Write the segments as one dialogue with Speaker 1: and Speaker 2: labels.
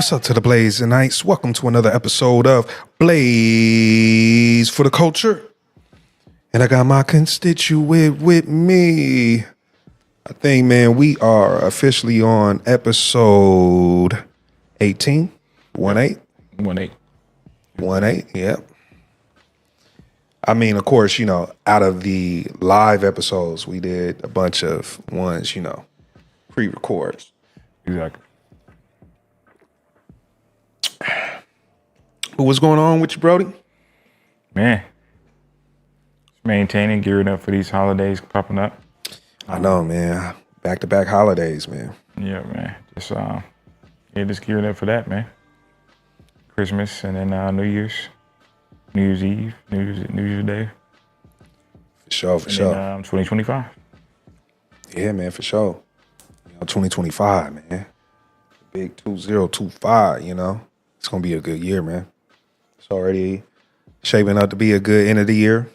Speaker 1: What's up to the Blaze and Knights? Welcome to another episode of Blaze for the Culture. And I got my constituent with me. I think, man, we are officially on episode 18. 1-8.
Speaker 2: 1-8.
Speaker 1: 1-8, yep. I mean, of course, out of the live episodes, we did a bunch of ones, pre-records.
Speaker 2: Exactly.
Speaker 1: But what's going on with you, Brody?
Speaker 2: Man. Just maintaining, gearing up for these holidays popping up.
Speaker 1: I know, man. Back-to-back holidays, man.
Speaker 2: Yeah, man. Just gearing up for that, man. Christmas and then New Year's Eve, New Year's Day.
Speaker 1: For sure.
Speaker 2: Then, 2025.
Speaker 1: Yeah, man, for sure. 2025, man. Big 2025, It's going to be a good year, man. It's already shaping up to be a good end of the year.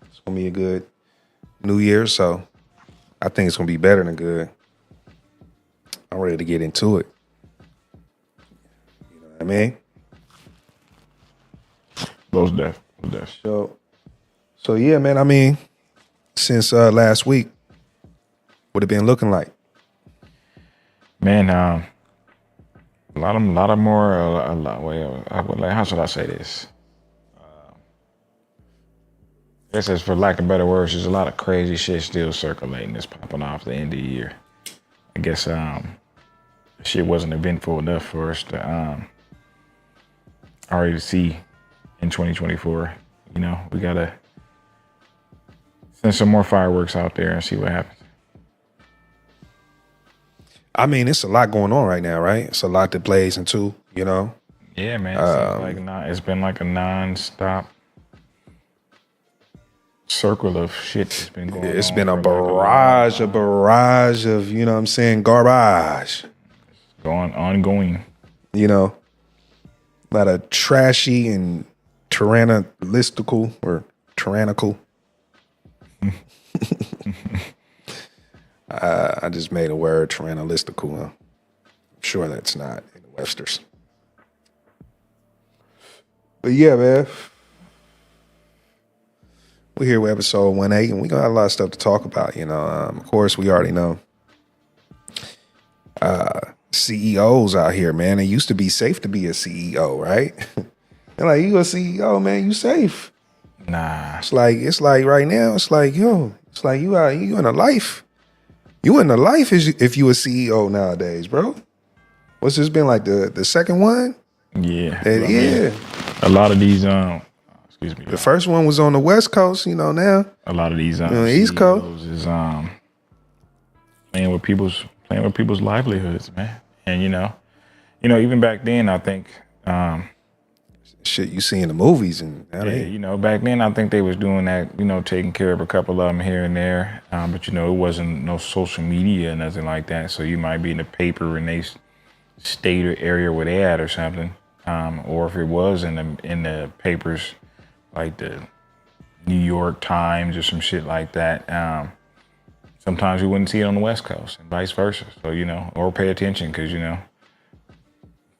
Speaker 1: It's going to be a good new year, so I think it's going to be better than good. I'm ready to get into it. You know what I mean?
Speaker 2: Those death.
Speaker 1: So yeah, man, I mean, since last week, what it been looking like?
Speaker 2: Man, a lot more, how should I say this? I guess as for lack of better words, there's a lot of crazy shit still circulating that's popping off the end of the year. I guess shit wasn't eventful enough for us to already see in 2024. We gotta send some more fireworks out there and see what happens.
Speaker 1: I mean, it's a lot going on right now, right? It's a lot to blaze into,
Speaker 2: Yeah, man. It's been like a non-stop circle of shit that's been going on.
Speaker 1: It's been a barrage of, garbage.
Speaker 2: Ongoing.
Speaker 1: A lot of trashy and tyrannical. I just made a word, tyrannical. I'm sure that's not in the Webster's. But yeah, man. We're here with episode 1-8, and we got a lot of stuff to talk about, Of course, we already know CEOs out here, man. It used to be safe to be a CEO, right? They're like, you a CEO, man, you safe.
Speaker 2: Nah.
Speaker 1: It's like right now, it's like you in a life. You in the life if you a CEO nowadays, bro. What's this been like the second one?
Speaker 2: Yeah.
Speaker 1: Yeah.
Speaker 2: A lot of these excuse me.
Speaker 1: The first one was on the West Coast, now.
Speaker 2: A lot of these
Speaker 1: East Coast
Speaker 2: is playing with people's livelihoods, man. And even back then I think
Speaker 1: shit you see in the movies and
Speaker 2: back then I think they was doing that, taking care of a couple of them here and there. But it wasn't no social media or nothing like that. So you might be in the paper and they state or area where they at or something. Or if it was in the papers like the New York Times or some shit like that. Sometimes we wouldn't see it on the West Coast and vice versa. So, or pay attention because, a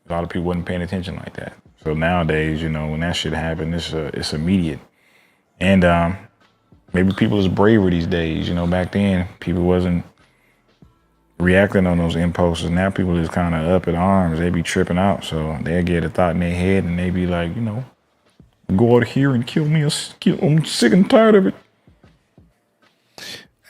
Speaker 2: lot of people wasn't paying attention like that. So nowadays, when that shit happened, it's immediate. And maybe people is braver these days. Back then, people wasn't reacting on those impulses. Now people is kind of up in arms. They be tripping out. So they'll get a thought in their head and they be like, go out here and kill me. I'm sick and tired of it.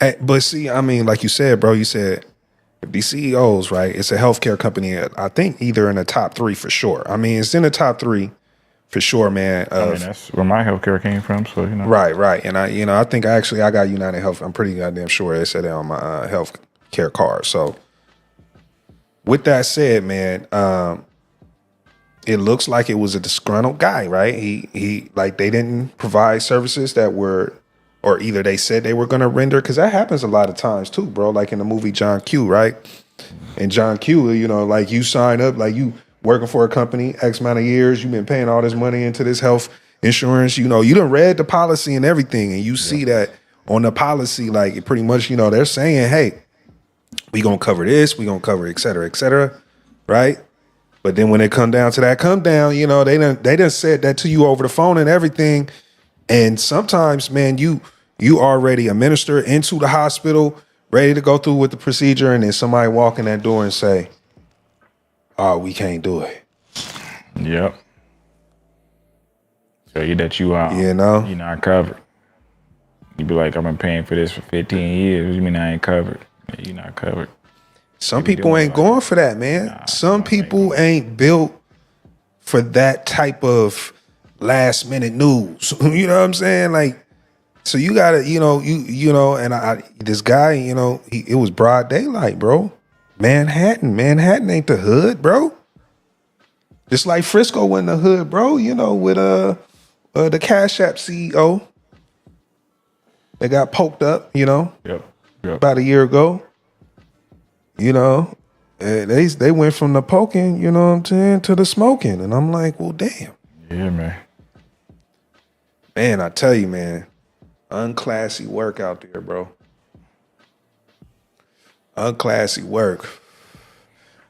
Speaker 1: Hey, but see, I mean, like you said, bro, if these CEOs, right, it's a healthcare company, I think either in the top 3 for sure. I mean, it's in the top 3 for sure, man.
Speaker 2: That's where my healthcare came from, so,
Speaker 1: Right. And I think I got United Health. I'm pretty goddamn sure they said that on my healthcare card. So with that said, man, it looks like it was a disgruntled guy, right? He like they didn't provide services that were, or either they said they were going to render, because that happens a lot of times too, bro. Like in the movie John Q, right? And John Q, like you sign up, like you working for a company X amount of years, you've been paying all this money into this health insurance, you done read the policy and everything, and you see that on the policy, like pretty much, they're saying, hey, we gonna cover this, we gonna cover et cetera, right? But then when it come down to that come down, you know, they done said that to you over the phone and everything. And sometimes, man, you already a minister into the hospital, ready to go through with the procedure, and then somebody walk in that door and say, "Oh, we can't do it."
Speaker 2: Yep. Tell you that you are,
Speaker 1: You know,
Speaker 2: you're not covered. You be like, I've been paying for this for 15 years. What do you mean I ain't covered? Yeah, you're not covered.
Speaker 1: some people ain't going for that, man.
Speaker 2: Nah,
Speaker 1: Some people ain't built for that type of last minute news. You know what I'm saying? Like, so you gotta, you know, and this guy, you know, it was broad daylight, bro. Manhattan ain't the hood, bro. Just like Frisco wasn't the hood, bro. You know, with the Cash App CEO, they got poked up, you know,
Speaker 2: Yep.
Speaker 1: about a year ago. You know, and they went from the poking, you know what I'm saying, to the smoking, and I'm like, well, damn,
Speaker 2: Yeah, man.
Speaker 1: man, I tell you, man, unclassy work out there, bro. Unclassy work.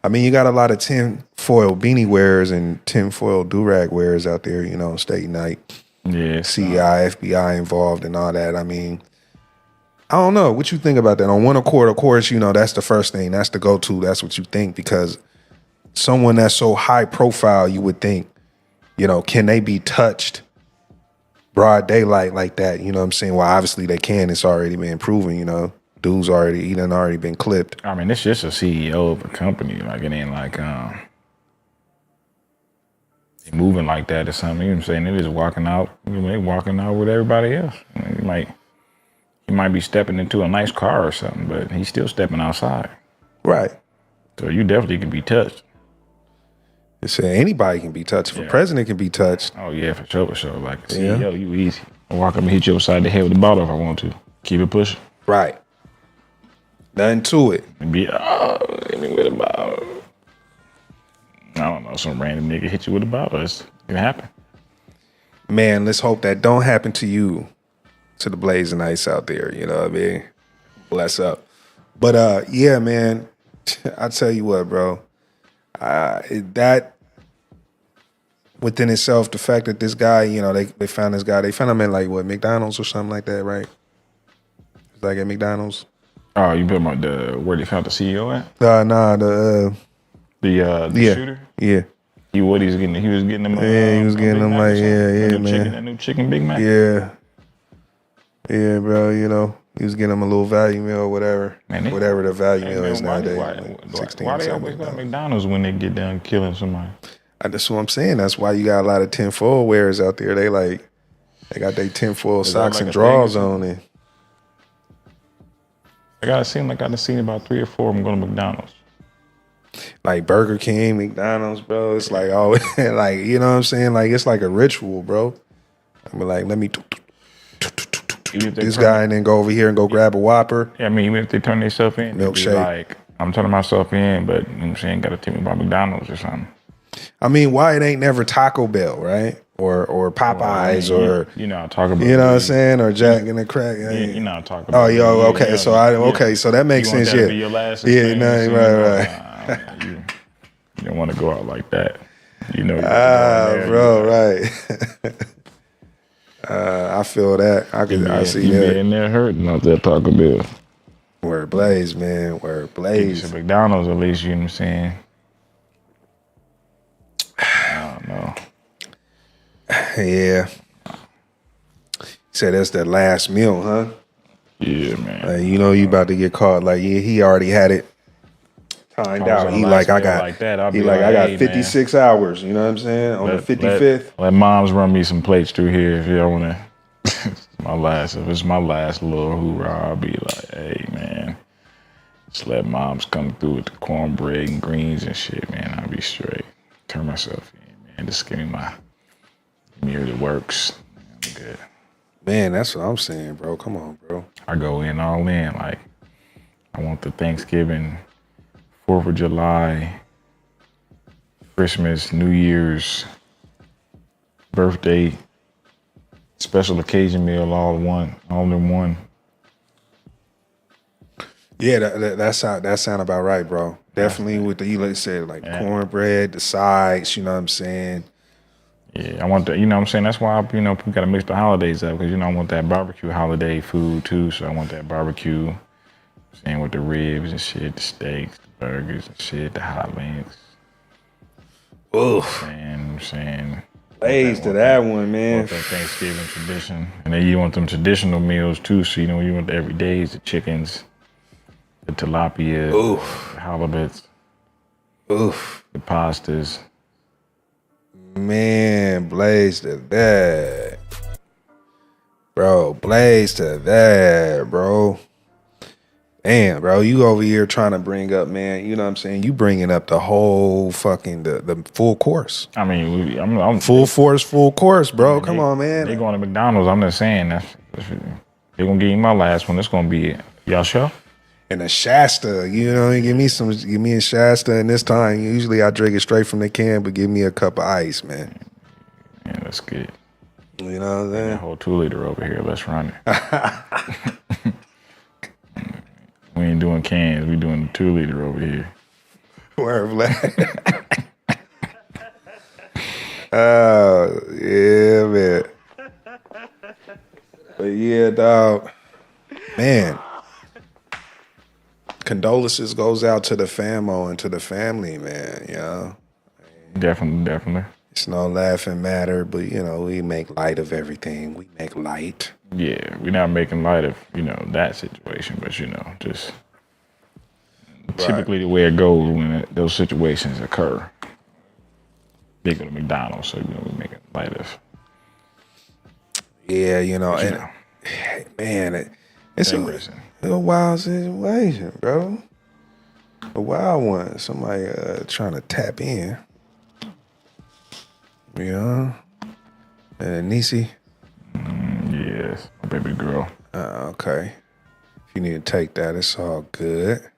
Speaker 1: I mean, you got a lot of tinfoil beanie wearers and tinfoil do-rag wearers out there, you know, state night,
Speaker 2: Yeah.
Speaker 1: CI, FBI involved and all that. I mean, I don't know. What you think about that? On one accord, of course, you know, that's the first thing. That's the go-to. That's what you think, because someone that's so high profile, you would think, you know, can they be touched broad daylight like that? You know what I'm saying? Well, obviously they can. It's already been proven, you know. Dude's he done already been clipped.
Speaker 2: I mean, it's just a CEO of a company. Like, it ain't like they moving like that or something. You know what I'm saying? They're just walking out. You know, they walking out with everybody else. I mean, he might be stepping into a nice car or something, but he's still stepping outside.
Speaker 1: Right.
Speaker 2: So you definitely can be touched.
Speaker 1: It said anybody can be touched. If a president can be touched.
Speaker 2: Oh, yeah, for sure, for sure. Like, a CEO, you easy. I'll walk up and hit you upside the head with a bottle if I want to. Keep it pushing.
Speaker 1: Right. Nothing to it.
Speaker 2: And be, hit me with a bottle. I don't know, some random nigga hit you with a bottle. It can happen.
Speaker 1: Man, let's hope that don't happen to you, to the blazing ice out there. You know what I mean? Bless up. But yeah, man, I tell you what, bro. That within itself, the fact that this guy, you know, they found this guy. They found him at like what, McDonald's or something like that, right? It's like at McDonald's.
Speaker 2: Oh, you talking about where they found the CEO at?
Speaker 1: The
Speaker 2: shooter.
Speaker 1: Yeah.
Speaker 2: He was getting them.
Speaker 1: He was getting them like man.
Speaker 2: That new chicken Big Mac.
Speaker 1: Yeah, bro. You know, he was getting them a little value meal or whatever, whatever the value meal is nowadays.
Speaker 2: Why they always go to McDonald's when they get done killing somebody?
Speaker 1: That's what I'm saying. That's why you got a lot of tinfoil wearers out there. They got their tinfoil socks and drawers on it.
Speaker 2: I gotta seen about 3 or 4 of them going to McDonald's.
Speaker 1: Like Burger King, McDonald's, bro. It's like always like, you know what I'm saying? Like it's like a ritual, bro. I'm like, let me this guy and then go over here and go grab a Whopper.
Speaker 2: Yeah, I mean, even if they turn themselves in,
Speaker 1: milkshake.
Speaker 2: Like, I'm turning myself in, but you know what I'm saying, gotta take me by McDonald's or something.
Speaker 1: I mean, why it ain't never Taco Bell, right? Or Popeyes, or
Speaker 2: you know, I'm talking about.
Speaker 1: You know what I'm saying? Or Jack and the Crack.
Speaker 2: You know, I'm talking about.
Speaker 1: Oh, yo, okay. So that makes sense.
Speaker 2: Yeah. Be your last
Speaker 1: right.
Speaker 2: You don't want to go out like that. You know.
Speaker 1: Bro, right. I feel that. I see
Speaker 2: you
Speaker 1: that.
Speaker 2: You in there hurting out there, Taco Bell.
Speaker 1: Word blaze, man. Word blaze.
Speaker 2: It's McDonald's, at least, you know what I'm saying? I don't know.
Speaker 1: Yeah. Said that's that last meal, huh?
Speaker 2: Yeah, man.
Speaker 1: You know you about to get caught. Like, yeah, he already had it timed out. He like, I got 56 hours. You know what I'm saying? On the 55th.
Speaker 2: Let moms run me some plates through here if y'all want to. If it's my last little hoorah, I'll be like, hey, man. Just let moms come through with the cornbread and greens and shit, man. I'll be straight. Turn myself in, man. Just give me my mirror that works. I'm good.
Speaker 1: Man, that's what I'm saying, bro. Come on, bro.
Speaker 2: I go in all in. Like, I want the Thanksgiving, 4th of July, Christmas, New Year's, birthday, special occasion meal, all in one.
Speaker 1: Yeah, that sound about right, bro. Definitely with the you like said like cornbread, the sides. You know what I'm saying?
Speaker 2: Yeah, I want that. You know what I'm saying? That's why, we got to mix the holidays up because, I want that barbecue holiday food too. So I want that barbecue, saying with the ribs and shit, the steaks, the burgers and shit, the hot links.
Speaker 1: Oof.
Speaker 2: I'm saying.
Speaker 1: Blaze to that one, man.
Speaker 2: Want that Thanksgiving tradition. And then you want them traditional meals too. So, you want the everydays, the chickens, the tilapia, the halibuts, the pastas.
Speaker 1: Man, blaze to that. Bro, blaze to that, bro. Damn, bro, you over here trying to bring up, man, you know what I'm saying? You bringing up the whole fucking, the full course.
Speaker 2: I mean, I'm
Speaker 1: full course, bro. Come on, man.
Speaker 2: They going to McDonald's. I'm just saying, they're going to give you my last one. It's going to be, y'all sure?
Speaker 1: And a Shasta, give me a Shasta. And this time, usually I drink it straight from the can, but give me a cup of ice, man.
Speaker 2: Yeah, that's good.
Speaker 1: You know what I'm saying?
Speaker 2: That whole 2-liter over here. Let's run it. We ain't doing cans. We doing the 2-liter over here.
Speaker 1: Word, Vlad. Oh, yeah, man. But yeah, dog. Man. Condolences goes out to the famo and to the family, man,
Speaker 2: Definitely.
Speaker 1: It's no laughing matter, but, we make light of everything. We make light.
Speaker 2: Yeah, we're not making light of, that situation, but, just typically the way it goes when those situations occur. They go to McDonald's, so, we're making light of.
Speaker 1: Yeah, man, it's a wild situation, bro. A wild one. Somebody trying to tap in. And Nisi?
Speaker 2: Yes, my baby girl.
Speaker 1: Okay. If you need to take that, it's all good.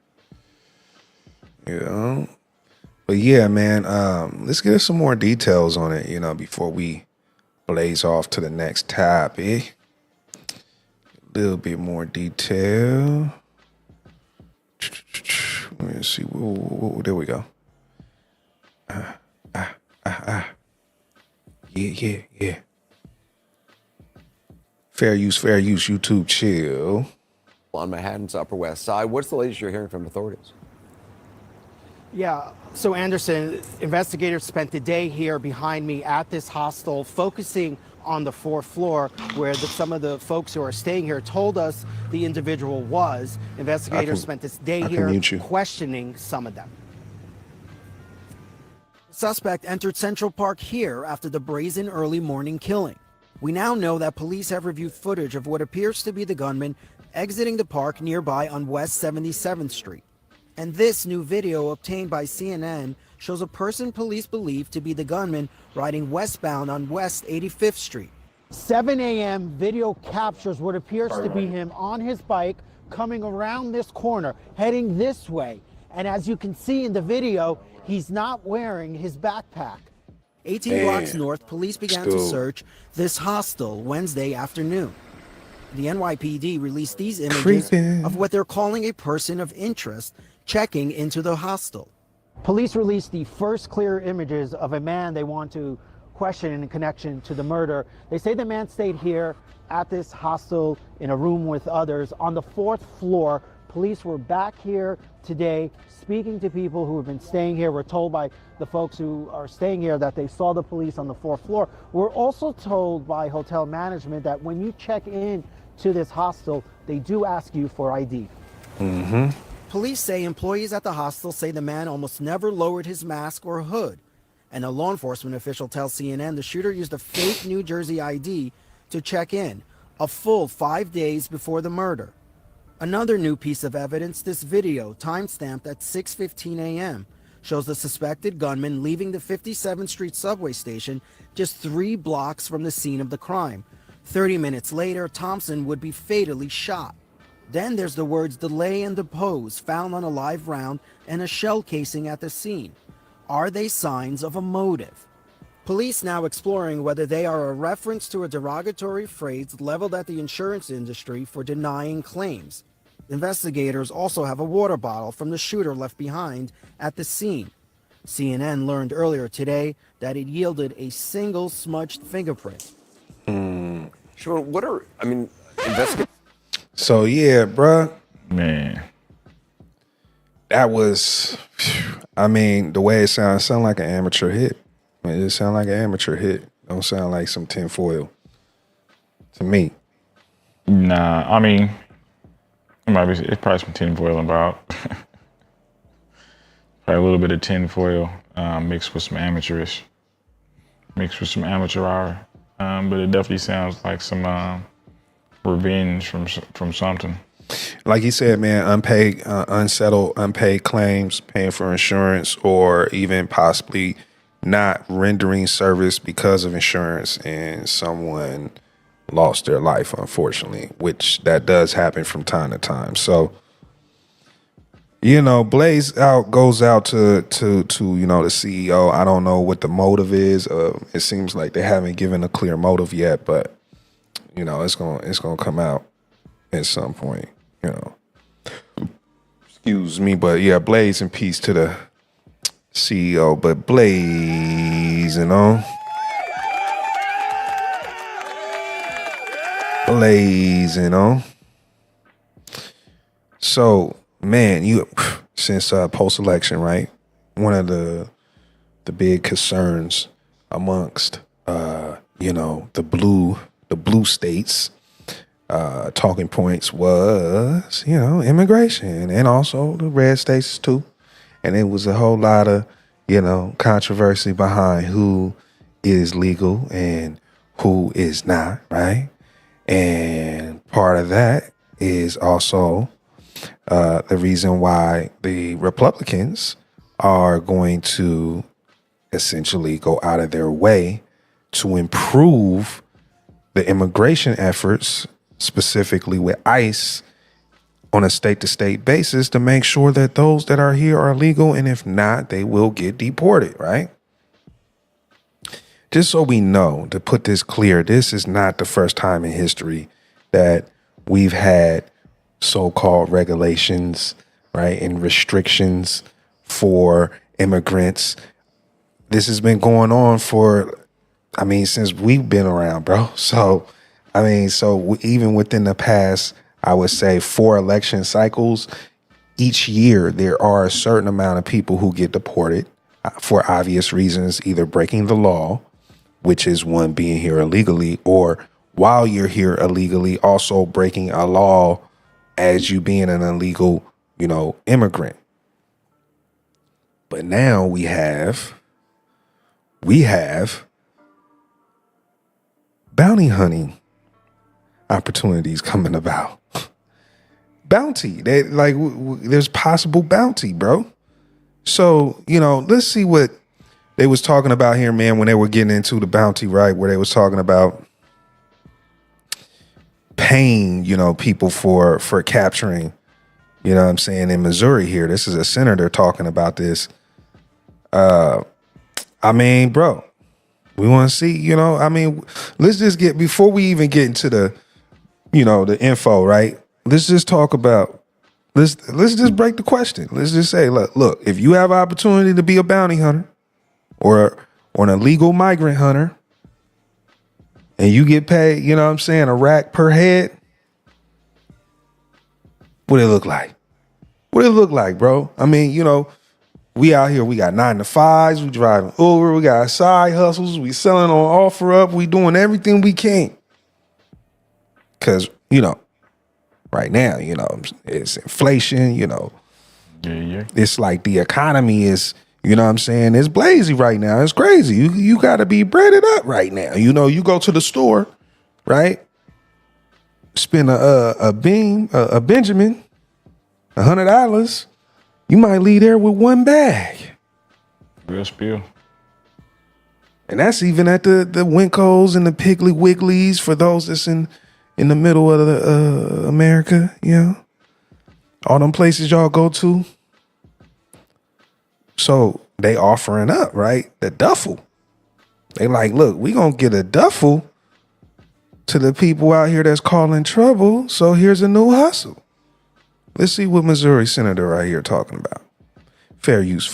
Speaker 1: But yeah, man, let's get some more details on it, before we blaze off to the next topic. A little bit more detail. Let me see. There we go. Yeah. Fair use, YouTube chill.
Speaker 3: On Manhattan's Upper West Side. What's the latest you're hearing from authorities?
Speaker 4: Yeah, so Anderson, investigators spent the day here behind me at this hostel focusing on the 4th floor where some of the folks who are staying here told us the individual was. Investigators spent this day here questioning some of them. The suspect entered Central Park here after the brazen early morning killing. We now know that police have reviewed footage of what appears to be the gunman exiting the park nearby on West 77th Street. And this new video obtained by CNN shows a person police believe to be the gunman riding westbound on West 85th Street. 7 a.m. video captures what appears to be him on his bike coming around this corner, heading this way. And as you can see in the video, he's not wearing his backpack. 18 blocks north, police began to search this hostel Wednesday afternoon. The NYPD released these images of what they're calling a person of interest checking into the hostel. Police released the first clear images of a man they want to question in connection to the murder. They say the man stayed here at this hostel in a room with others on the 4th floor. Police were back here today speaking to people who have been staying here. We're told by the folks who are staying here that they saw the police on the 4th floor. We're also told by hotel management that when you check in to this hostel, they do ask you for ID. Police say employees at the hostel say the man almost never lowered his mask or hood. And a law enforcement official tells CNN the shooter used a fake New Jersey ID to check in, a full 5 days before the murder. Another new piece of evidence, this video, time-stamped at 6:15 a.m., shows the suspected gunman leaving the 57th Street subway station just 3 blocks from the scene of the crime. 30 minutes later, Thompson would be fatally shot. Then there's the words delay and depose found on a live round and a shell casing at the scene. Are they signs of a motive? Police now exploring whether they are a reference to a derogatory phrase leveled at the insurance industry for denying claims. Investigators also have a water bottle from the shooter left behind at the scene. CNN learned earlier today that it yielded a single smudged fingerprint.
Speaker 3: Sure, investigators.
Speaker 1: So yeah, bruh,
Speaker 2: Man,
Speaker 1: that was, I mean, the way it sounds like an amateur hit. It just sound like an amateur hit. Don't sound like some tinfoil to me.
Speaker 2: nah. I mean, it's probably some tinfoil involved. Probably a little bit of tinfoil mixed with some amateurish, mixed with some amateur hour. But it definitely sounds like some revenge from something.
Speaker 1: Like you said, man, unpaid, unpaid claims, paying for insurance, or even possibly not rendering service because of insurance, and someone lost their life, unfortunately, which that does happen from time to time. So, you know, Blaze goes out to you know, the CEO. I don't know what the motive is. It seems like they haven't given a clear motive yet, but you know, it's gonna come out at some point. You know, excuse me, but yeah, Blaze and peace to the CEO, but blazing on. Blazing on. So, man, you since post-election, right? One of the big concerns amongst you know, the blue states, talking points was, you know, immigration, and also the red states too. And it was a whole lot of, you know, controversy behind who is legal and who is not, right? And part of that is also the reason why the Republicans are going to essentially go out of their way to improve the immigration efforts, specifically with ICE, on a state-to-state basis to make sure that those that are here are legal, and if not, they will get deported, right? Just so we know, to put this clear, this is not the first time in history that we've had so-called regulations, right, and restrictions for immigrants. This has been going on for, I mean, since we've been around, bro. So, I mean, even within the past, I would say 4 election cycles, each year there are a certain amount of people who get deported for obvious reasons, either breaking the law, which is one, being here illegally, or while you're here illegally, also breaking a law as you being an illegal, you know, immigrant. But now we have bounty hunting opportunities coming about. Bounty, there's possible bounty, bro. So, you know, let's see what they was talking about here, man, when they were getting into the bounty, right? Where they was talking about paying, you know, people for capturing, you know what I'm saying, in Missouri here. This is a senator talking about this. I mean, bro, we want to see, you know, I mean, let's just get, before we even get into the, you know, the info, right? Let's just talk about, let's just break the question. Let's just say, look, if you have an opportunity to be a bounty hunter or an illegal migrant hunter, and you get paid, you know what I'm saying, a rack per head, what it look like? What it look like, bro? I mean, you know, we out here, we got 9 to 5s, we driving Uber, we got side hustles, we selling on OfferUp, we doing everything we can. Cause, you know, right now, you know, it's inflation, you know.
Speaker 2: Yeah.
Speaker 1: It's like the economy is, you know what I'm saying, it's blazy right now. It's crazy. You gotta be breaded up right now. You know, you go to the store, right? Spend a Benjamin, $100. You might leave there with 1 bag.
Speaker 2: Real spill.
Speaker 1: And that's even at the Winkos and the Piggly Wigglies for those that's in the middle of the America, you know. All them places y'all go to. So they offering up, right? The duffel. They like, look, we gonna get a duffel to the people out here that's causing trouble. So here's a new hustle. Let's see what Missouri Senator right here talking about. Fair use,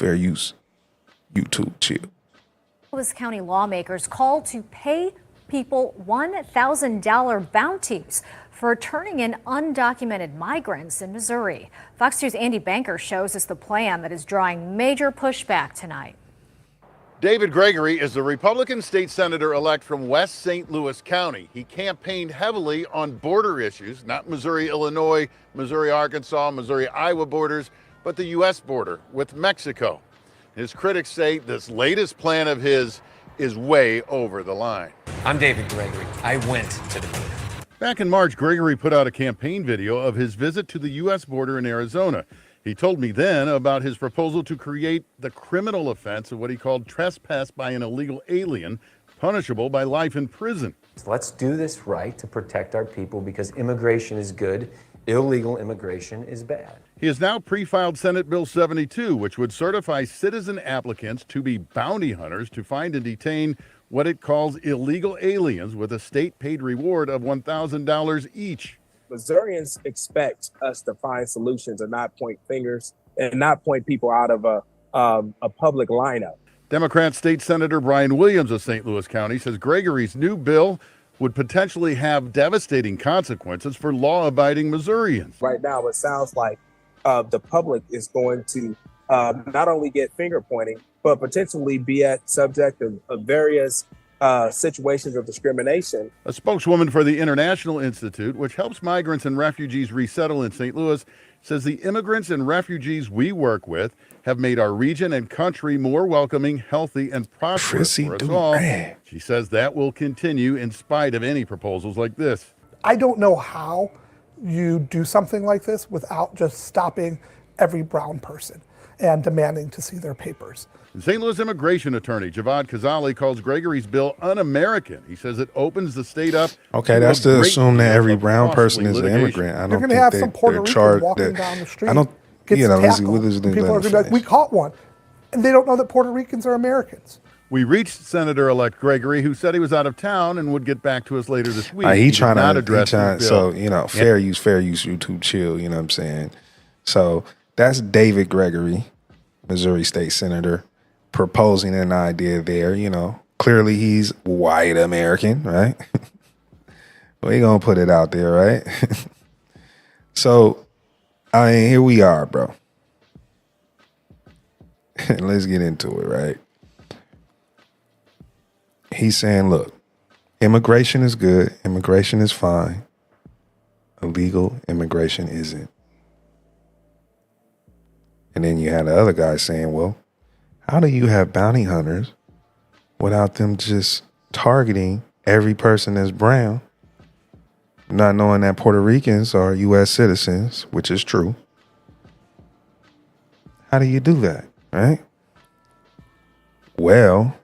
Speaker 1: YouTube, chill.
Speaker 5: Lewis County lawmakers called to pay people $1,000 bounties for turning in undocumented migrants in Missouri. Fox News' Andy Banker shows us the plan that is drawing major pushback tonight.
Speaker 6: David Gregory is the Republican state senator-elect from West St. Louis County. He campaigned heavily on border issues, not Missouri-Illinois, Missouri-Arkansas, Missouri-Iowa borders, but the U.S. border with Mexico. His critics say this latest plan of his is way over the line.
Speaker 7: I'm David Gregory. I went to the border.
Speaker 6: Back in March, Gregory put out a campaign video of his visit to the U.S. border in Arizona. He told me then about his proposal to create the criminal offense of what he called trespass by an illegal alien, punishable by life in prison.
Speaker 7: Let's do this right to protect our people because immigration is good, illegal immigration is bad.
Speaker 6: He has now pre-filed Senate Bill 72, which would certify citizen applicants to be bounty hunters to find and detain what it calls illegal aliens with a state-paid reward of $1,000 each.
Speaker 8: Missourians expect us to find solutions and not point fingers and not point people out of a public lineup.
Speaker 6: Democrat State Senator Brian Williams of St. Louis County says Gregory's new bill would potentially have devastating consequences for law-abiding Missourians.
Speaker 8: Right now, it sounds like the public is going to not only get finger pointing, but potentially be subject of various situations of discrimination.
Speaker 6: A spokeswoman for the International Institute, which helps migrants and refugees resettle in St. Louis, says the immigrants and refugees we work with have made our region and country more welcoming, healthy, and prosperous for us all. She says that will continue in spite of any proposals like this.
Speaker 9: I don't know how you do something like this without just stopping every brown person and demanding to see their papers.
Speaker 6: St. Louis immigration attorney Javad Khazali calls Gregory's bill un-American. He says it opens the state up.
Speaker 1: Okay, that's to assume that every brown person is an immigrant. I don't think
Speaker 9: have some Puerto Ricans walking down the street.
Speaker 1: I don't.
Speaker 9: You know,
Speaker 1: people are
Speaker 9: going to be like, "We caught one," and they don't know that Puerto Ricans are Americans.
Speaker 6: We reached Senator-elect Gregory, who said he was out of town and would get back to us later this week.
Speaker 1: He trying to address so fair use, YouTube, chill. You know what I'm saying? So that's David Gregory, Missouri State Senator, proposing an idea there. You know, clearly he's white American, right? We gonna put it out there, right? So, I mean, here we are, bro. Let's get into it, right? He's saying, look, immigration is good. Immigration is fine. Illegal immigration isn't. And then you had the other guy saying, well, how do you have bounty hunters without them just targeting every person that's brown, not knowing that Puerto Ricans are U.S. citizens, which is true? How do you do that, right? Well,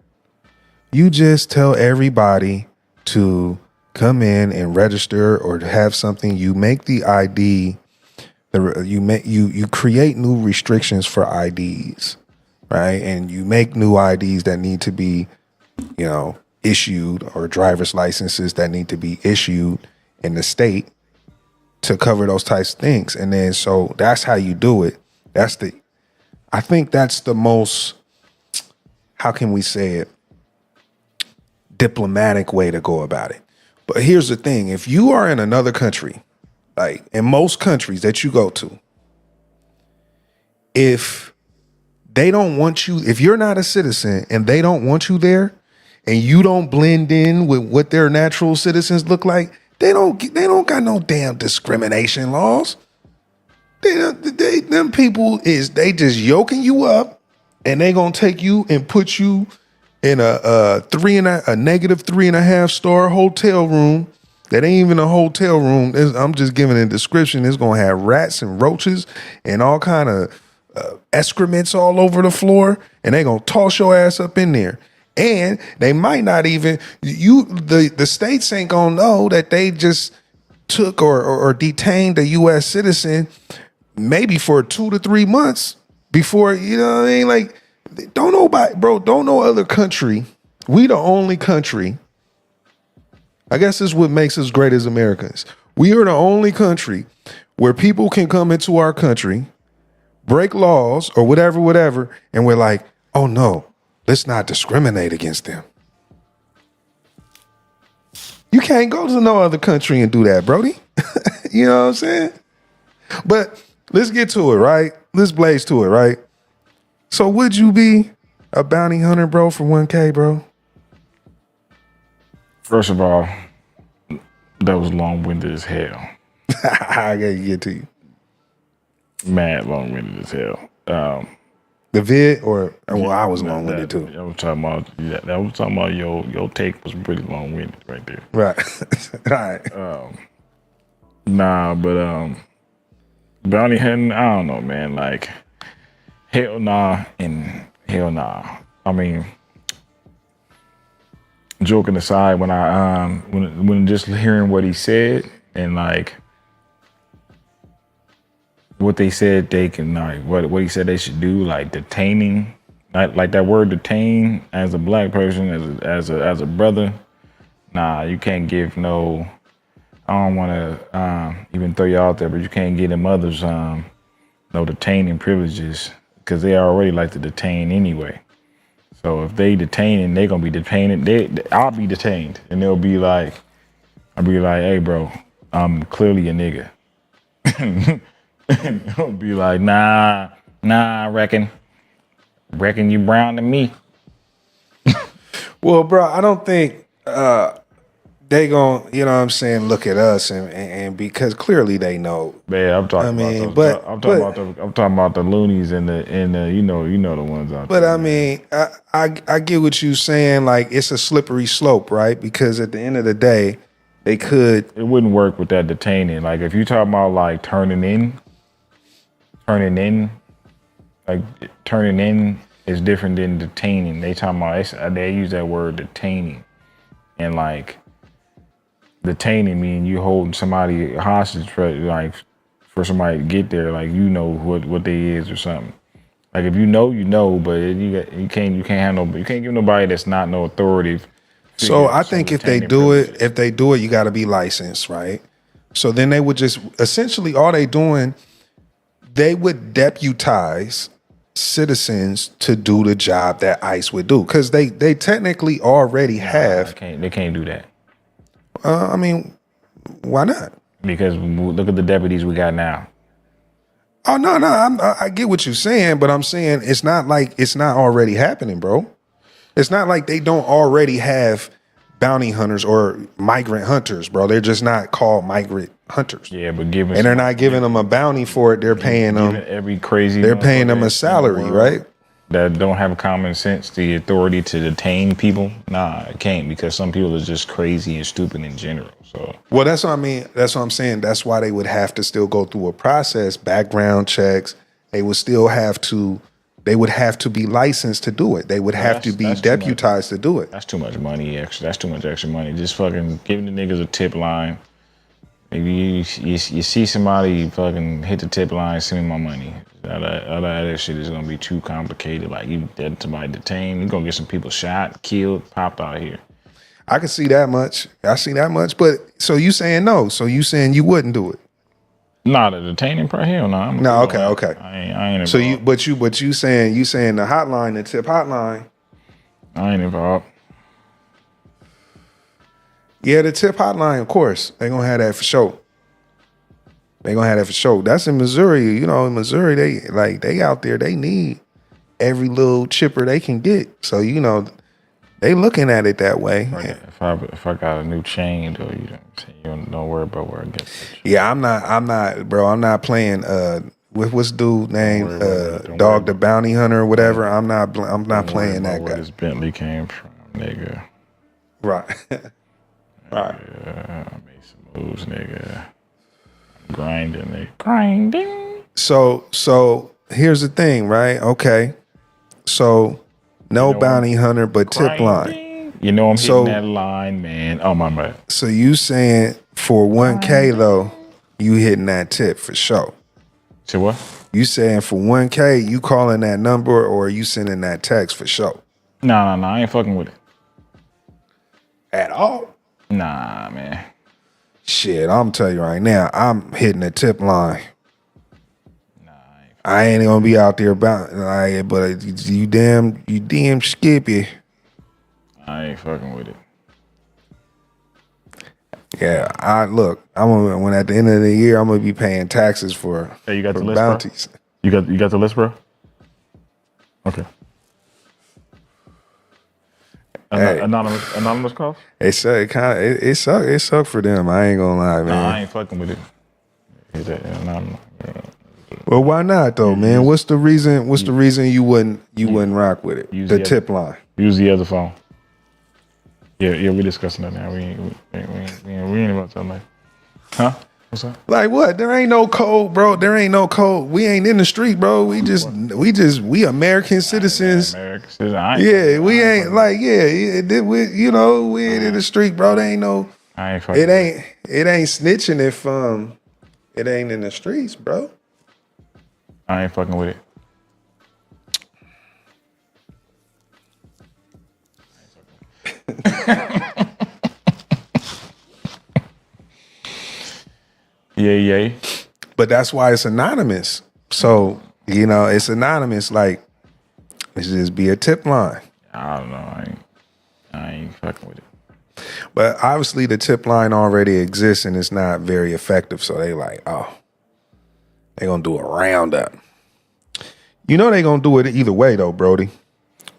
Speaker 1: you just tell everybody to come in and register or to have something. You make the ID, you create new restrictions for IDs, right? And you make new IDs that need to be, issued, or driver's licenses that need to be issued in the state to cover those types of things. And then, so that's how you do it. I think that's the most, how can we say it, diplomatic way to go about it. But here's the thing. If you are in another country, like in most countries that you go to, if they don't want you, if you're not a citizen and they don't want you there and you don't blend in with what their natural citizens look like, they don't got no damn discrimination laws. Them people they just yoking you up, and they gonna take you and put you in a negative 3.5 star hotel room that ain't even a hotel room. I'm just giving a description. It's gonna have rats and roaches and all kind of excrements all over the floor, and they gonna toss your ass up in there. And they might not even the states ain't gonna know that they just took or detained a U.S. citizen maybe for 2 to 3 months before, you know what I mean? Like, don't no other country. We the only country. I guess this is what makes us great as Americans. We are the only country where people can come into our country, break laws or whatever, and we're like, oh no, let's not discriminate against them. You can't go to no other country and do that, Brody. You know what I'm saying? But let's get to it, right? Let's blaze to it, right? So would you be a bounty hunter, bro, for 1K, bro?
Speaker 2: First of all, that was long-winded as hell.
Speaker 1: I gotta get to you.
Speaker 2: Mad long-winded as hell.
Speaker 1: The vid, or well, I was long-winded too.
Speaker 2: I was talking about that was talking about your take was pretty long-winded right there.
Speaker 1: Right. Right.
Speaker 2: Nah, but bounty hunting, I don't know, man. Like, hell nah and hell nah. I mean, joking aside, when I when just hearing what he said and like what they said they can, like what he said they should do, like detaining, like that word detain as a black person, as a brother. Nah, you can't give no. I don't want to even throw you out there, but you can't give them others no detaining privileges because they already like to detain anyway. So if they detaining, they gonna be detaining. I'll be detained, and they'll be like, I'll be like, hey, bro, I'm clearly a nigga. And they'll be like, nah, I reckon you brown to me.
Speaker 1: Well, bro, I don't think they gon', you know what I'm saying, look at us and because clearly they know.
Speaker 2: Man, I'm talking about those, I'm talking about the loonies and the you know the ones out there.
Speaker 1: But I mean, I get what you're saying. Like, it's a slippery slope, right? Because at the end of the day, it
Speaker 2: wouldn't work with that detaining. Like, if you talking about like turning in, like turning in is different than detaining. They talking about, they use that word detaining, and like detaining mean you holding somebody hostage for somebody to get there, like you know what they is or something. Like if you know, but you can't give nobody that's not no authority.
Speaker 1: So I think if they do it, you got to be licensed, right? So then they would just essentially all they doing, they would deputize citizens to do the job that ICE would do because they technically already have.
Speaker 2: They can't do that.
Speaker 1: I mean, why not?
Speaker 2: Because look at the deputies we got now.
Speaker 1: Oh no, I get what you're saying, but I'm saying it's not like it's not already happening, bro. It's not like they don't already have bounty hunters or migrant hunters, bro. They're just not called migrant hunters.
Speaker 2: Yeah, but
Speaker 1: they're not giving them a bounty for it. They're paying them
Speaker 2: every crazy.
Speaker 1: They're paying them a salary, right?
Speaker 2: That don't have common sense, the authority to detain people. Nah, it can't, because some people are just crazy and stupid in general. So,
Speaker 1: well, that's what I mean. That's what I'm saying. That's why they would have to still go through a process, background checks. They would still have to. They would have to be licensed to do it. They would have to be deputized to do it.
Speaker 2: That's too much money. That's too much extra money. Just fucking giving the niggas a tip line. Maybe you see somebody fucking hit the tip line, send me my money. All that other shit is gonna be too complicated. Like, you get somebody detained, you're gonna get some people shot, killed, popped out here.
Speaker 1: I can see that much. I see that much. But so you saying no? So you saying you wouldn't do it?
Speaker 2: Nah, the detaining part, hell no.
Speaker 1: No, okay.
Speaker 2: I ain't involved.
Speaker 1: So you saying the hotline, the tip hotline.
Speaker 2: I ain't involved.
Speaker 1: Yeah, the tip hotline, of course. They're gonna have that for sure. That's in Missouri. You know, in Missouri, they out there, they need every little chipper they can get. So, you know, they looking at it that way.
Speaker 2: If I got a new chain, though, you don't worry about where I get it.
Speaker 1: Yeah, I'm not playing with what's dude named Dog the Bounty Hunter or whatever. I'm not playing that guy.
Speaker 2: Where this Bentley came from, nigga.
Speaker 1: Right. Right.
Speaker 2: Yeah, I made some moves, nigga. Grinding.
Speaker 1: So here's the thing, right? Okay. So no bounty hunter, but tip line.
Speaker 2: You know I'm hitting that line, man. Oh, my bad.
Speaker 1: So you saying for 1K though, you hitting that tip for sure.
Speaker 2: Say what?
Speaker 1: You saying for 1K, you calling that number or you sending that text for sure?
Speaker 2: No, I ain't fucking with it.
Speaker 1: At all?
Speaker 2: Nah, man.
Speaker 1: shit, I'm telling you right now, I'm hitting the tip line. I ain't gonna be out there about like, but you damn skippy.
Speaker 2: I ain't fucking with it.
Speaker 1: Yeah, when at the end of the year, I'm gonna be paying taxes for,
Speaker 2: Hey, you got
Speaker 1: for
Speaker 2: the list,
Speaker 1: bounties.
Speaker 2: Bro? You got the list, bro? Okay.
Speaker 1: Hey.
Speaker 2: Anonymous calls?
Speaker 1: It sucked for them. I ain't gonna lie, man.
Speaker 2: Nah, I ain't fucking with it. Is that anonymous?
Speaker 1: Well, why not though, man? What's the reason? What's the reason you wouldn't rock with it? The tip line.
Speaker 2: Use the other phone. Yeah, we discussing that now. We ain't about to like, huh? What's up?
Speaker 1: Like what? There ain't no code, bro. There ain't no code. We ain't in the street, bro. We American citizens.
Speaker 2: American citizens.
Speaker 1: We ain't in the street, bro. There ain't no.
Speaker 2: I ain't fucking.
Speaker 1: It ain't snitching if it ain't in the streets, bro.
Speaker 2: I ain't fucking with it. Yeah.
Speaker 1: But that's why it's anonymous. So, it's anonymous. Like, it should just be a tip line.
Speaker 2: I don't know. I ain't fucking with it.
Speaker 1: But obviously the tip line already exists and it's not very effective. So they like, they gonna do a roundup. They gonna do it either way though, Brody.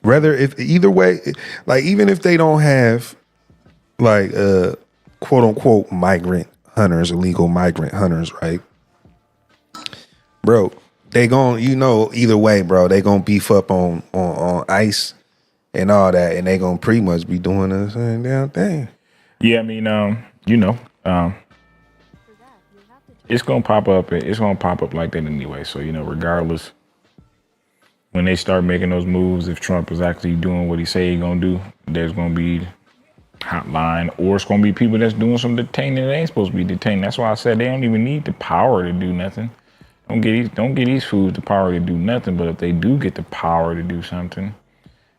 Speaker 1: Either way, like even if they don't have like quote unquote migrant hunters, illegal migrant hunters, right? Bro, they gon' either way, bro, they gonna beef up on ICE and all that, and they gonna pretty much be doing the same damn thing.
Speaker 2: Yeah, I mean, it's gonna pop up. It's gonna pop up like that anyway. So regardless, when they start making those moves, if Trump is actually doing what he say he gonna do, there's gonna be hotline, or it's gonna be people that's doing some detaining that ain't supposed to be detained. That's why I said they don't even need the power to do nothing. Don't get these fools the power to do nothing. But if they do get the power to do something,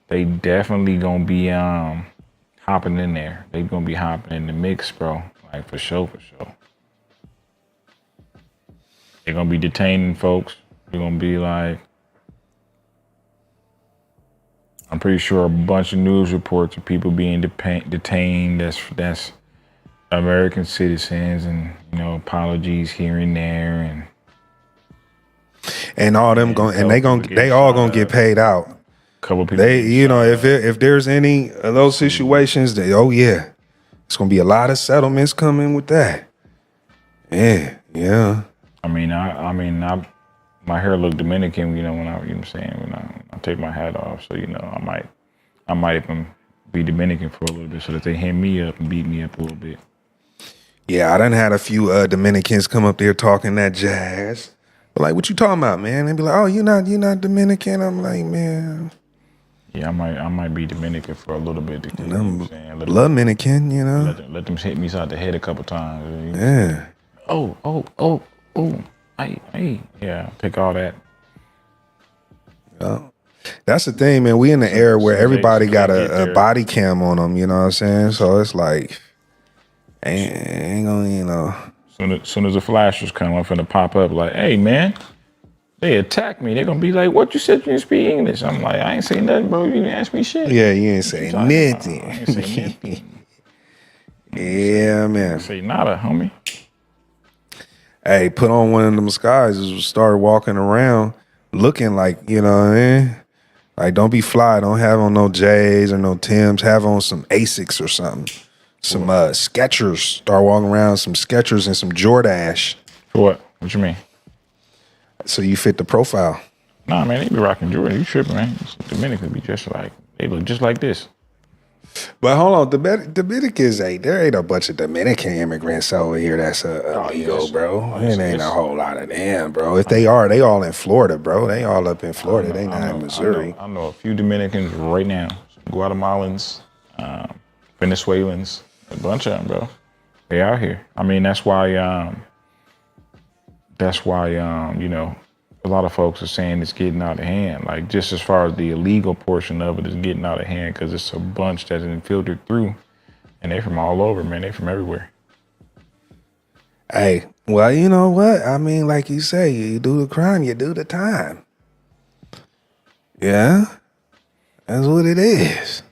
Speaker 2: they definitely gonna be hopping in there. They gonna be hopping in the mix, bro. Like for sure. They're gonna be detaining folks. They're gonna be like, I'm pretty sure a bunch of news reports of people being detained. That's American citizens, and apologies here and there, and
Speaker 1: all them they all gonna get paid out.
Speaker 2: Couple people.
Speaker 1: They, if there's any of those situations, it's gonna be a lot of settlements coming with that. Yeah.
Speaker 2: I mean, my hair look Dominican, when I take my hat off. So, I might even be Dominican for a little bit so that they hand me up and beat me up a little bit.
Speaker 1: Yeah, I done had a few Dominicans come up there talking that jazz. But like, what you talking about, man? They be like, oh, you're not Dominican. I'm like, man.
Speaker 2: Yeah, I might be Dominican for a little bit.
Speaker 1: Dominican,
Speaker 2: Let them hit me side the head a couple times.
Speaker 1: Yeah.
Speaker 2: Oh. Hey. Yeah, take all that.
Speaker 1: That's the thing, man. We in the era where everybody got a body cam on them, you know what I'm saying? So it's like, ain't gonna,
Speaker 2: Soon as the flashers come, I'm finna pop up like, hey, man, they attack me. They're gonna be like, what you said you didn't speak English? I'm like, I ain't say nothing, bro. You didn't ask me shit.
Speaker 1: Yeah, you ain't say nothing.
Speaker 2: I ain't say nothing.
Speaker 1: Yeah, man.
Speaker 2: Say nada, homie.
Speaker 1: Hey, put on one of them skies and start walking around looking like, like don't be fly. Don't have on no J's or no Tims. Have on some Asics or something. Some Skechers. Start walking around some Skechers and some Jordache.
Speaker 2: For what? What you mean?
Speaker 1: So you fit the profile.
Speaker 2: Nah, man, they be rocking Jordan. You tripping, man. Dominicans be they look just like this.
Speaker 1: But hold on, Dominicans there ain't a bunch of Dominican immigrants over here that's illegal, bro. It ain't a whole lot of them, bro. If they are, they all in Florida, bro. They all up in Florida. They not in Missouri.
Speaker 2: I know a few Dominicans right now. Guatemalans, Venezuelans, a bunch of them, bro. They out here. I mean, that's why a lot of folks are saying it's getting out of hand. Like, just as far as the illegal portion of it is getting out of hand, because it's a bunch that's been filtered through, and they're from all over, man. They're from everywhere.
Speaker 1: Hey, well, you know what? I mean, like you say, you do the crime, you do the time. Yeah, that's what it is.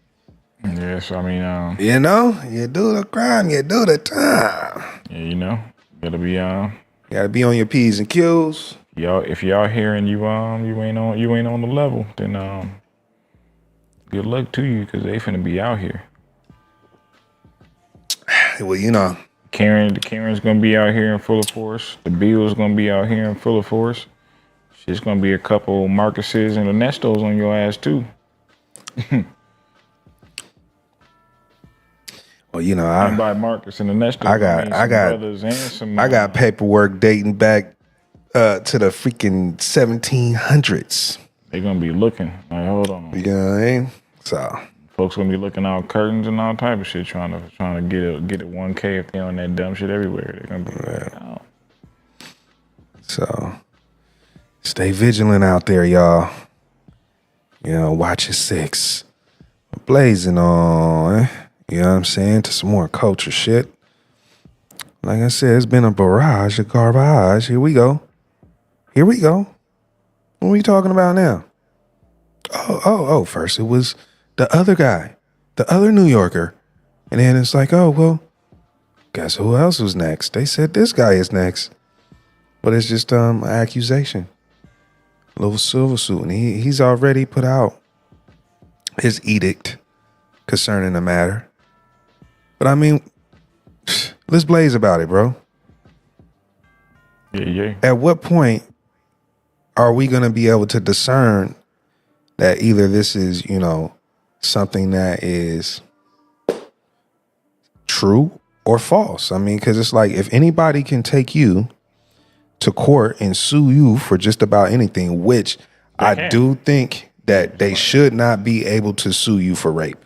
Speaker 2: Yeah, so I mean,
Speaker 1: You know, you do the crime, you do the time.
Speaker 2: yeah, you know, gotta be
Speaker 1: You gotta be on your P's and Q's.
Speaker 2: y'all. If y'all here and you ain't on the level, then good luck to you, because they finna be out here.
Speaker 1: Well, you know,
Speaker 2: Karen's gonna be out here in full force. The Bill's gonna be out here in full force. Shit's gonna be a couple Marcuses and Ernestos on your ass too.
Speaker 1: well, you know,
Speaker 2: And by Marcus and Ernesto,
Speaker 1: I
Speaker 2: mean some
Speaker 1: got
Speaker 2: brothers and some.
Speaker 1: I got paperwork dating back to the freaking 1700s.
Speaker 2: They gonna be looking like, hold on.
Speaker 1: You know what I mean? So
Speaker 2: Folks gonna be looking out curtains and all type of shit, trying to get it 1K if they on that dumb shit everywhere. They're gonna be like, oh.
Speaker 1: So stay vigilant out there, y'all. You know, watch your six. Blazing on, you know what I'm saying, to some more culture shit. Like I said, it's been a barrage of garbage. Here we go. What are we talking about now? Oh, first it was the other guy, the other New Yorker. And then it's like, oh, well, guess who else was next? They said this guy is next. But it's just an accusation. Little Silver Suit. And he's already put out his edict concerning the matter. But I mean, let's blaze about it, bro.
Speaker 2: Yeah.
Speaker 1: At what point are we going to be able to discern that either this is, you know, something that is true or false? I mean, because it's like, if anybody can take you to court and sue you for just about anything, which I do think that they should not be able to sue you for rape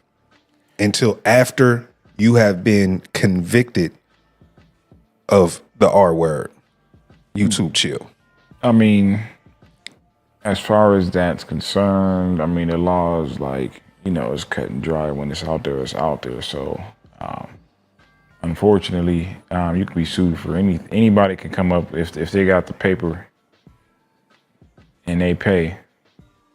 Speaker 1: until after you have been convicted of the R word. YouTube chill.
Speaker 2: I mean, as far as that's concerned, I mean, the law is like, you know, it's cut and dry. When it's out there, it's out there. So, unfortunately, you can be sued for anybody can come up if they got the paper and they pay.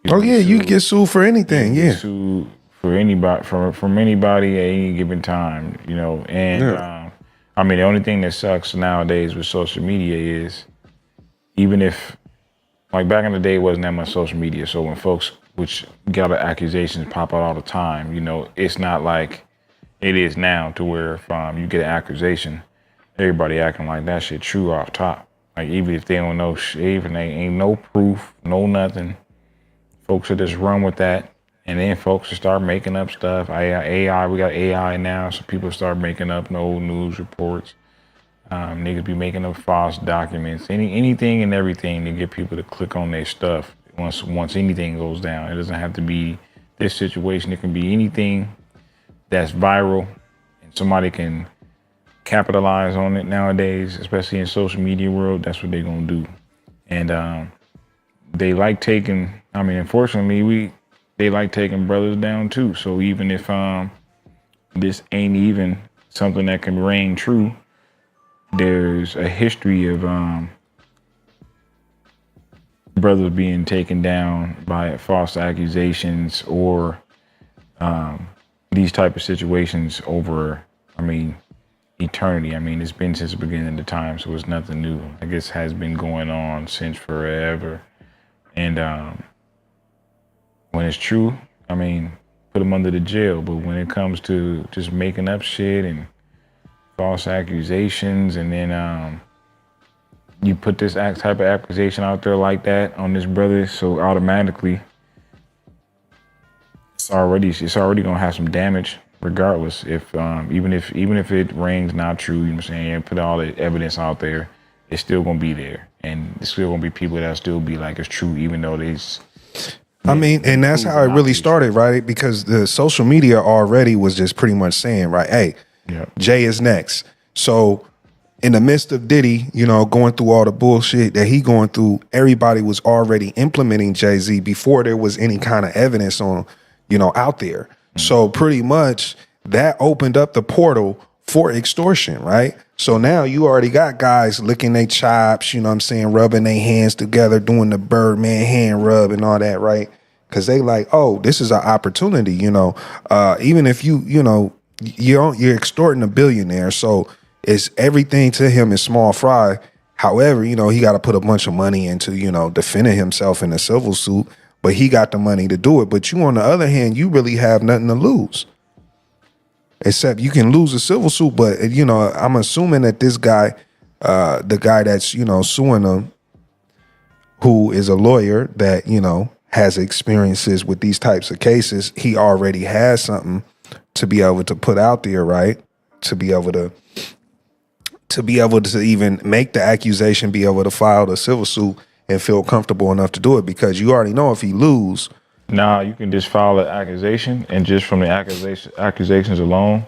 Speaker 1: Oh yeah, you can get sued for anything. Yeah,
Speaker 2: sued for anybody from anybody at any given time. You know, and I mean, the only thing that sucks nowadays with social media is, even if, like back in the day, it wasn't that much social media. So when folks, which got accusations pop out all the time, you know, it's not like it is now, to where if you get an accusation, everybody acting like that shit true off top. Like, even if they don't know shit, even they ain't no proof, no nothing, folks will just run with that. And then folks will start making up stuff. AI, we got AI now, so people start making up no news reports. Niggas be making up false documents, anything and everything to get people to click on their stuff once anything goes down. It doesn't have to be this situation. It can be anything that's viral and somebody can capitalize on it nowadays, especially in social media world. That's what they're gonna do. And they like taking, I mean, unfortunately, they like taking brothers down too. So even if this ain't even something that can reign true, there's a history of brothers being taken down by false accusations or these type of situations over, I mean, eternity. I mean, it's been since the beginning of time, so it's nothing new. I guess it has been going on since forever. And when it's true, I mean, put them under the jail. But when it comes to just making up shit and false accusations, and then you put this type of accusation out there like that on this brother, so automatically it's already gonna have some damage, regardless. If even if it rings not true, you know what I'm saying, and put all the evidence out there, it's still gonna be there, and there's still gonna be people that still be like it's true, even though I
Speaker 1: mean, and that's how it really started, right? Because the social media already was just pretty much saying, right, hey, Jay is next. So in the midst of Diddy, you know, going through all the bullshit that he going through, everybody was already implementing Jay-Z before there was any kind of evidence on, you know, out there. So pretty much that opened up the portal for extortion, right? So now you already got guys licking their chops, you know what I'm saying, rubbing their hands together, doing the Birdman hand rub and all that, right? Because they like, oh, this is an opportunity, you know. Even if you're extorting a billionaire, so it's everything to him is small fry. However, you know, he got to put a bunch of money into, you know, defending himself in a civil suit, but he got the money to do it. But you, on the other hand, you really have nothing to lose. Except you can lose a civil suit, but, you know, I'm assuming that this guy, the guy that's, you know, suing him, who is a lawyer that, you know, has experiences with these types of cases, he already has something to be able to put out there, right? To be able to even make the accusation, be able to file the civil suit and feel comfortable enough to do it, because you already know if he lose.
Speaker 2: Nah, you can just file an accusation, and just from the accusations alone,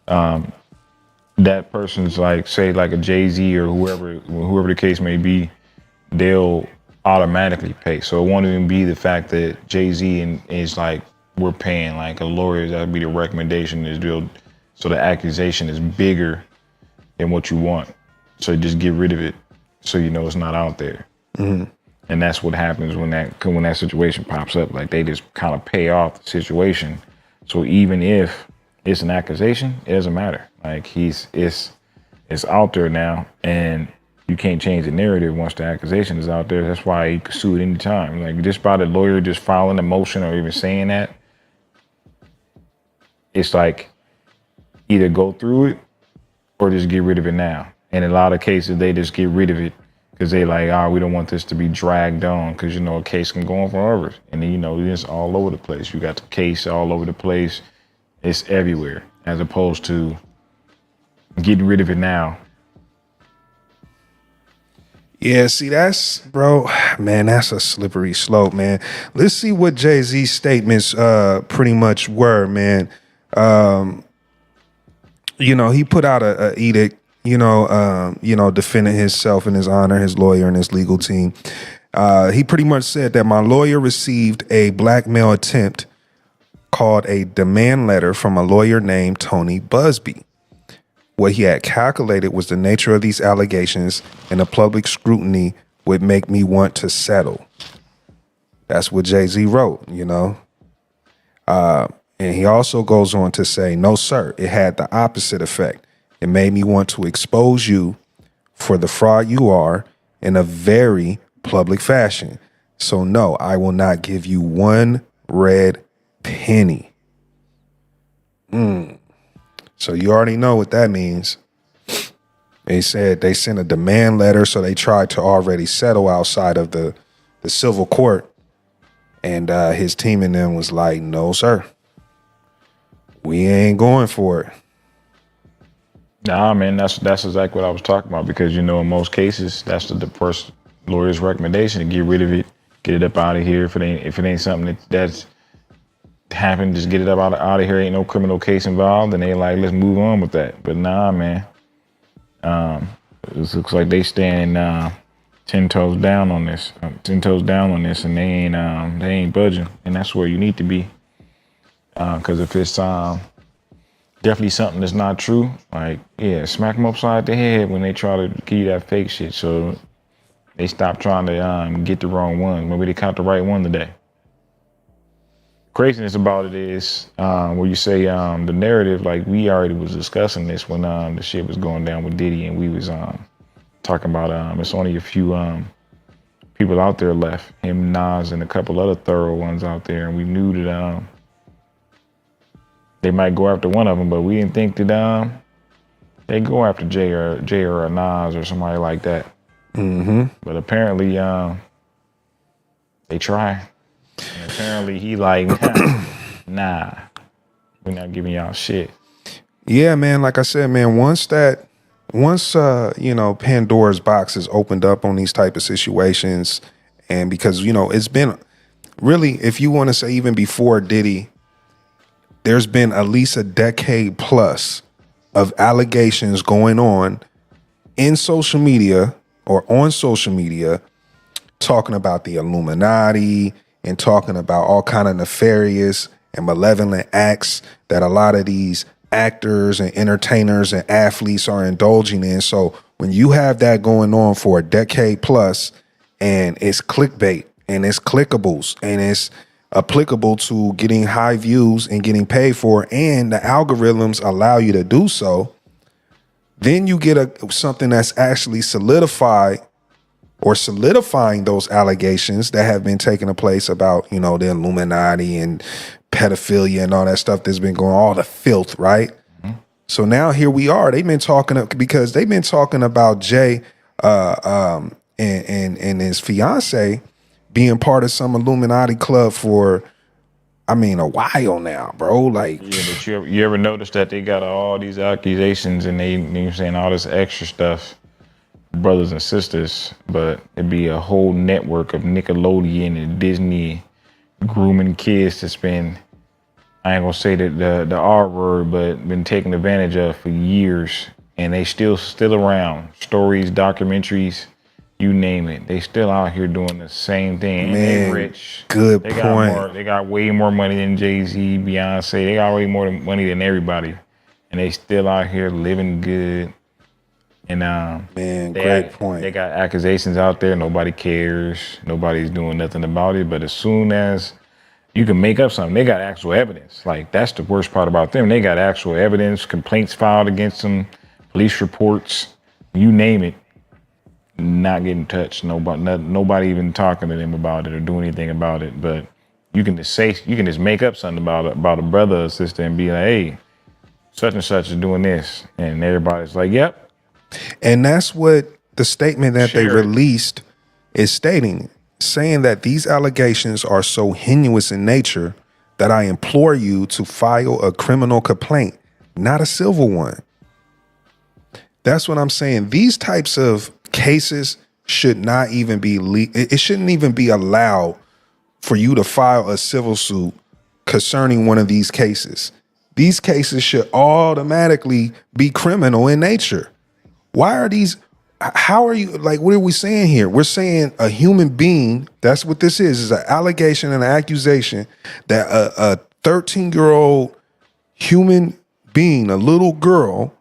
Speaker 2: that person's like, say, like a Jay-Z or whoever the case may be, they'll automatically pay. So it won't even be the fact that Jay-Z is like, we're paying like a lawyer, that'd be the recommendation is deal. So the accusation is bigger than what you want. So just get rid of it so you know it's not out there. Mm-hmm. And that's what happens when that situation pops up. Like, they just kind of pay off the situation. So even if it's an accusation, it doesn't matter. Like, it's out there now, and you can't change the narrative once the accusation is out there. That's why you can sue at any time. Like, just by the lawyer just filing a motion or even saying that, it's like either go through it or just get rid of it now. And in a lot of cases, they just get rid of it because they like, we don't want this to be dragged on, because, you know, a case can go on forever. And then, you know, it's all over the place. You got the case all over the place. It's everywhere, as opposed to getting rid of it now.
Speaker 1: Yeah, see, that's, bro, man, that's a slippery slope, man. Let's see what Jay-Z's statements pretty much were, man. You know, he put out a edict, defending himself and his honor, his lawyer and his legal team. He pretty much said that my lawyer received a blackmail attempt called a demand letter from a lawyer named Tony Busby. What he had calculated was the nature of these allegations, and the public scrutiny would make me want to settle. That's what Jay-Z wrote, you know. And he also goes on to say, no, sir, it had the opposite effect. It made me want to expose you for the fraud you are in a very public fashion. So no, I will not give you one red penny. So you already know what that means. They said they sent a demand letter, so they tried to already settle outside of the civil court. And his team and them was like, no, sir. We ain't going for it.
Speaker 2: Nah, man, that's exactly what I was talking about, because, you know, in most cases, that's the first lawyer's recommendation, to get rid of it, get it up out of here. If it ain't something that's happened, just get it up out of here. Ain't no criminal case involved, and they like, let's move on with that. But nah, man, it looks like they stand 10 toes down on this, and they ain't budging, and that's where you need to be. Because if it's definitely something that's not true, like, yeah, smack them upside the head when they try to give you that fake shit, so they stop trying to get the wrong one. Maybe they caught the right one today. Craziness about it is where you say the narrative, like, we already was discussing this when the shit was going down with Diddy, and we was talking about it's only a few people out there left, him, Nas, and a couple other thorough ones out there, and we knew that they might go after one of them, but we didn't think that they go after Jay or a Nas or somebody like that. Mm-hmm. But apparently they try. And apparently he like, nah, we're not giving y'all shit.
Speaker 1: Yeah, man. Like I said, man, once Pandora's box is opened up on these type of situations, and because, you know, it's been really, if you want to say even before Diddy, there's been at least a decade plus of allegations going on in social media or on social media, talking about the Illuminati and talking about all kind of nefarious and malevolent acts that a lot of these actors and entertainers and athletes are indulging in. So when you have that going on for a decade plus, and it's clickbait and it's clickables and it's applicable to getting high views and getting paid for, and the algorithms allow you to do so, then you get something that's actually solidifying those allegations that have been taking place about, you know, the Illuminati and pedophilia and all that stuff that's been going on, all the filth, right? Mm-hmm. So now here we are. They've been talking about Jay and his fiance being part of some Illuminati club for, I mean, a while now, bro. Like,
Speaker 2: yeah, but you ever notice that they got all these accusations and they, you know what I'm saying, all this extra stuff, brothers and sisters, but it'd be a whole network of Nickelodeon and Disney grooming kids to spend, I ain't gonna say the R word, but been taken advantage of for years, and they still around. Stories, documentaries, you name it. They still out here doing the same thing. And they rich.
Speaker 1: Good point.
Speaker 2: They got way more money than Jay-Z, Beyonce. They got way more money than everybody. And they still out here living good. And
Speaker 1: great point.
Speaker 2: They got accusations out there. Nobody cares. Nobody's doing nothing about it. But as soon as you can make up something, they got actual evidence. Like, that's the worst part about them. They got actual evidence, complaints filed against them, police reports, you name it. Not getting touched. Nobody even talking to them about it or doing anything about it. But you can just make up something about a brother or sister and be like, hey, such and such is doing this, and everybody's like, yep.
Speaker 1: And that's what the statement that they released is stating, saying that these allegations are so heinous in nature that I implore you to file a criminal complaint, not a civil one. That's what I'm saying. These types of cases should not even be it shouldn't even be allowed for you to file a civil suit concerning one of these cases. These cases should automatically be criminal in nature. Why are these? How are you, like, what are we saying here? We're saying a human being, that's what this is an allegation and an accusation that a 13-year-old human being, a little girl,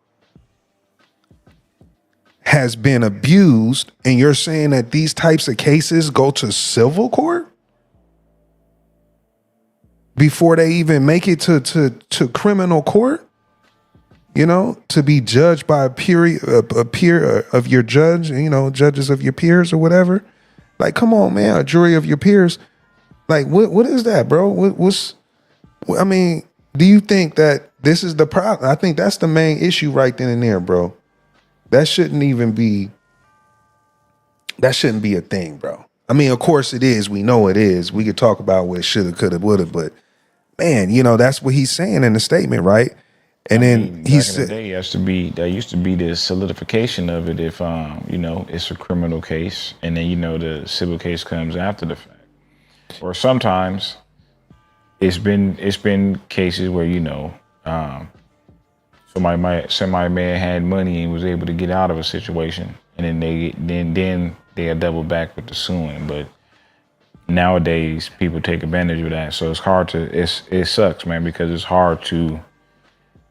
Speaker 1: has been abused, and you're saying that these types of cases go to civil court before they even make it to criminal court, you know, to be judged by a peer of your judge, you know, judges of your peers or whatever. Like, come on, man, a jury of your peers. Like, what is that, bro? I mean, do you think that this is the problem? I think that's the main issue right then and there, bro. That shouldn't be a thing, bro. I mean, of course it is. We know it is. We could talk about what shoulda, coulda, woulda, but man, you know, that's what he's saying in the statement, right? And then he said,
Speaker 2: that used to be the solidification of it if you know, it's a criminal case, and then, you know, the civil case comes after the fact. Or sometimes it's been cases where, you know, somebody may have had money and was able to get out of a situation, and then they'll double back with the suing. But nowadays people take advantage of that, so it's hard to. It sucks, man, because it's hard to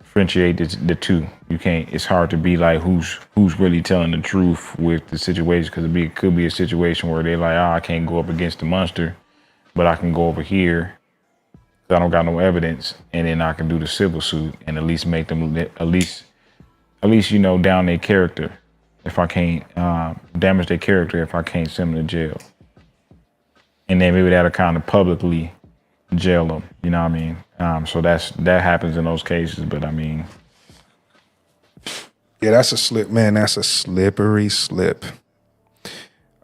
Speaker 2: differentiate the two. You can't. It's hard to be like who's really telling the truth with the situation, because it could be a situation where they're like, I can't go up against the monster, but I can go over here. I don't got no evidence, and then I can do the civil suit and at least make them at least you know, down their character if I can't damage their character if I can't send them to jail, and then maybe that'll kind of publicly jail them. You know what I mean? So that happens in those cases, but I mean,
Speaker 1: yeah, that's a slip, man. That's a slippery slip.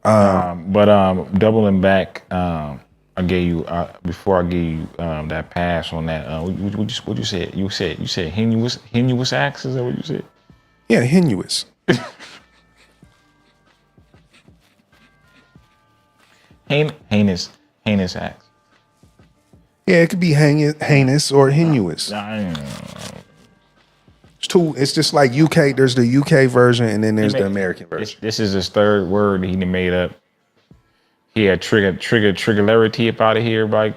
Speaker 2: But doubling back. I gave you before I gave you that pass on that. What you said? You said heinous acts. Is that what you said?
Speaker 1: Yeah, heinous.
Speaker 2: Heinous acts.
Speaker 1: Yeah, it could be heinous or heinous. It's two. It's just like UK. There's the UK version, and then there's the American version.
Speaker 2: This is his third word he made up. He had triggerlarity up out of here, like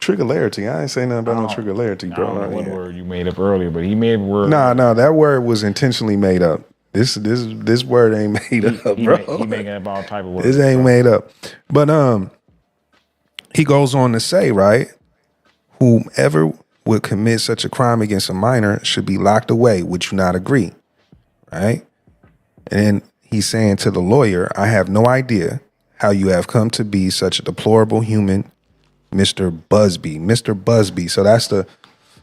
Speaker 1: Triggerlarity. I ain't say nothing about no triggerlarity,
Speaker 2: I
Speaker 1: bro.
Speaker 2: don't know what word you made up earlier, but he made a word.
Speaker 1: Nah, that word was intentionally made up. This word ain't made up, bro.
Speaker 2: He making up all type of words.
Speaker 1: This ain't made up. But he goes on to say, right, whomever would commit such a crime against a minor should be locked away. Would you not agree? Right? And he's saying to the lawyer, I have no idea how you have come to be such a deplorable human, Mr. Busby. Mr. Busby. So that's the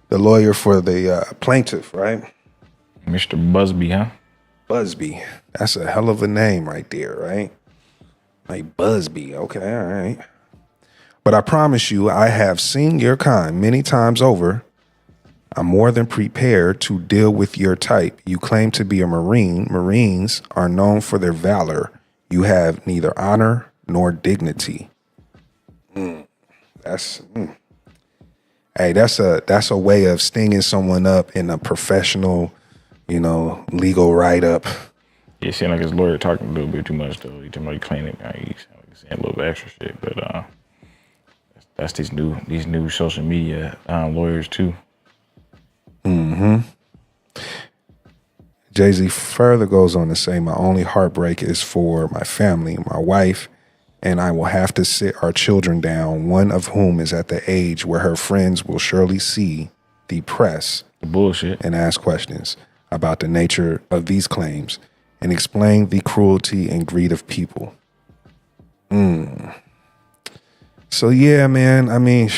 Speaker 1: lawyer for the plaintiff, right?
Speaker 2: Mr. Busby, huh?
Speaker 1: Busby. That's a hell of a name right there, right? Like Busby. Okay, all right. But I promise you, I have seen your kind many times over. I'm more than prepared to deal with your type. You claim to be a Marine. Marines are known for their valor. You have neither honor nor dignity. Hey, that's a way of stinging someone up in a professional, legal write-up.
Speaker 2: Yeah, it seemed like his lawyer talking a little bit too much though. He talking about claiming he's saying a little bit extra shit, but that's these new social media lawyers too.
Speaker 1: Jay-Z further goes on to say, my only heartbreak is for my family, my wife, and I will have to sit our children down, one of whom is at the age where her friends will surely see the press
Speaker 2: The bullshit.
Speaker 1: and ask questions about the nature of these claims and explain the cruelty and greed of people. So yeah, man, I mean,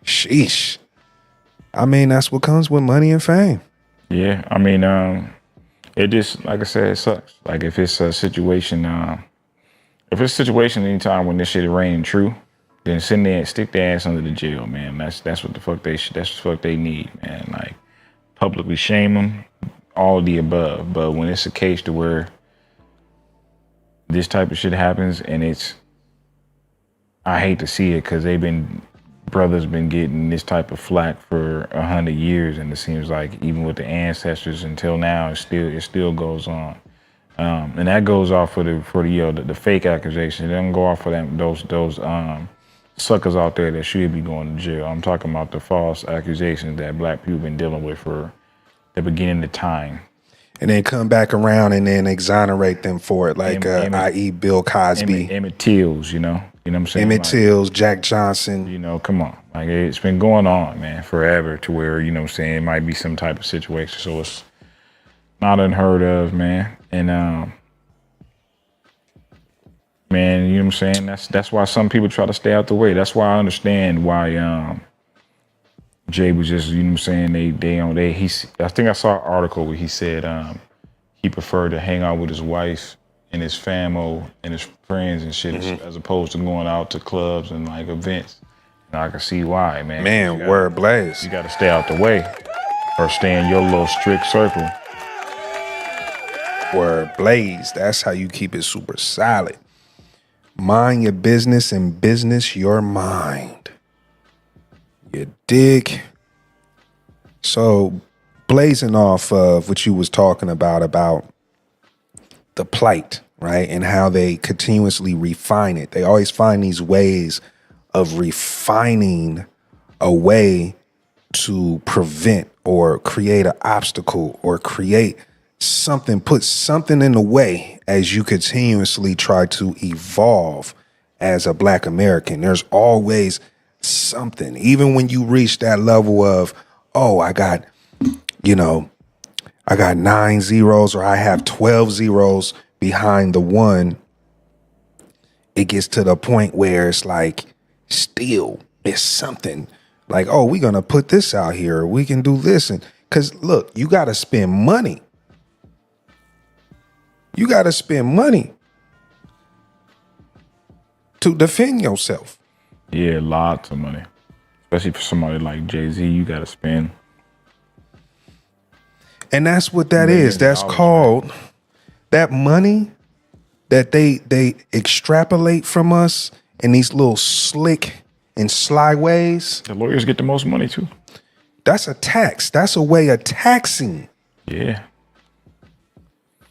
Speaker 1: sheesh. I mean, that's what comes with money and fame.
Speaker 2: Yeah, I mean, it just, like I said, it sucks. Like if it's a situation, anytime when this shit is raining true, then send their stick their ass under the jail, man. That's what the fuck that's the fuck they need, man. Like publicly shame them, all of the above. But when it's a case to where this type of shit happens, and I hate to see it because brothers been getting this type of flack for 100 years, and it seems like even with the ancestors until now, it still goes on. And that goes off for the fake accusations. It doesn't go off for those suckers out there that should be going to jail. I'm talking about the false accusations that black people been dealing with for the beginning of time.
Speaker 1: And then come back around and then exonerate them for it, like i.e. Bill Cosby.
Speaker 2: Emmett Tills, you know what I'm saying?
Speaker 1: Emmett Tills, Jack Johnson.
Speaker 2: Come on. Like it's been going on, man, forever to where, what I'm saying, it might be some type of situation. So it's not unheard of, man. And man, you know what I'm saying? That's why some people try to stay out the way. That's why I understand why Jay was just, you know what I'm saying, I think I saw an article where he said he preferred to hang out with his wife and his family and his friends and shit as opposed to going out to clubs and like events. And I can see why, man.
Speaker 1: Man, word blaze.
Speaker 2: You gotta stay out the way or stay in your little strict circle.
Speaker 1: Word blaze. That's how you keep it super solid. Mind your business and business your mind. You dig? So, blazing off of what you was talking about the plight, right? And how they continuously refine it. They always find these ways of refining a way to prevent or create an obstacle or create something, put something in the way as you continuously try to evolve as a Black American. There's always something, even when you reach that level of, oh, I got 9 zeros or I have 12 zeros behind the one. It gets to the point where it's like, still, it's something like, oh, we're going to put this out here. We can do this. And because look, you got to spend money. You got to spend money to defend yourself.
Speaker 2: Yeah, lots of money. Especially for somebody like Jay-Z, you got to spend.
Speaker 1: And that's what that is. That's called that money that they extrapolate from us in these little slick and sly ways.
Speaker 2: The lawyers get the most money too.
Speaker 1: That's a tax. That's a way of taxing.
Speaker 2: Yeah.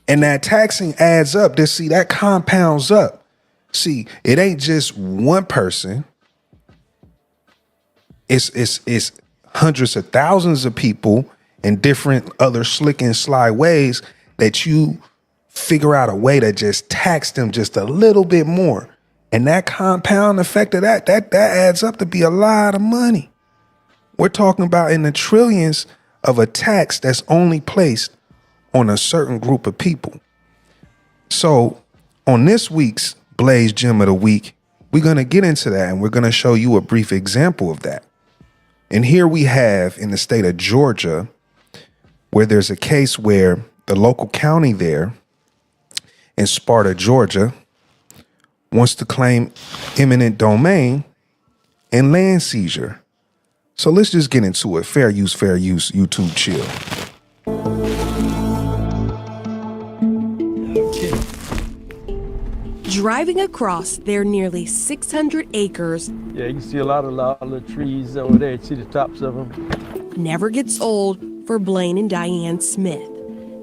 Speaker 1: And that taxing adds up. See, that compounds up. See, it ain't just one person. it's hundreds of thousands of people in different other slick and sly ways that you figure out a way to just tax them just a little bit more. And that compound effect of that adds up to be a lot of money. We're talking about in the trillions of a tax that's only placed on a certain group of people. So on this week's Blaze Gem of the Week, we're going to get into that and we're going to show you a brief example of that. And here we have in the state of Georgia, where there's a case where the local county there in Sparta, Georgia, wants to claim eminent domain and land seizure. So let's just get into it. Fair use, YouTube chill.
Speaker 10: Driving across their nearly 600 acres.
Speaker 11: Yeah, you can see a lot of the trees over there. You see the tops of them.
Speaker 10: Never gets old for Blaine and Diane Smith.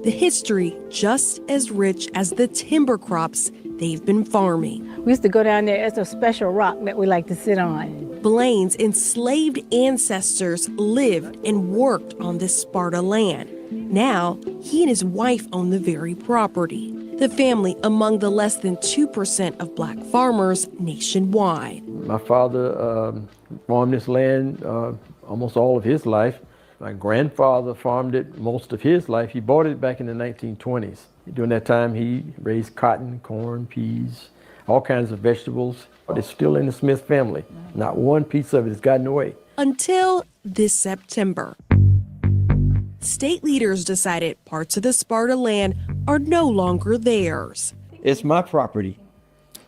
Speaker 10: The history just as rich as the timber crops they've been farming.
Speaker 12: We used to go down there. It's a special rock that we like to sit on.
Speaker 10: Blaine's enslaved ancestors lived and worked on this Sparta land. Now, he and his wife own the very property. The family among the less than 2% of black farmers nationwide.
Speaker 11: My father farmed this land almost all of his life. My grandfather farmed it most of his life. He bought it back in the 1920s. During that time, he raised cotton, corn, peas, all kinds of vegetables. But it's still in the Smith family. Not one piece of it has gotten away.
Speaker 10: Until this September. State leaders decided parts of the Sparta land are no longer theirs.
Speaker 11: It's my property.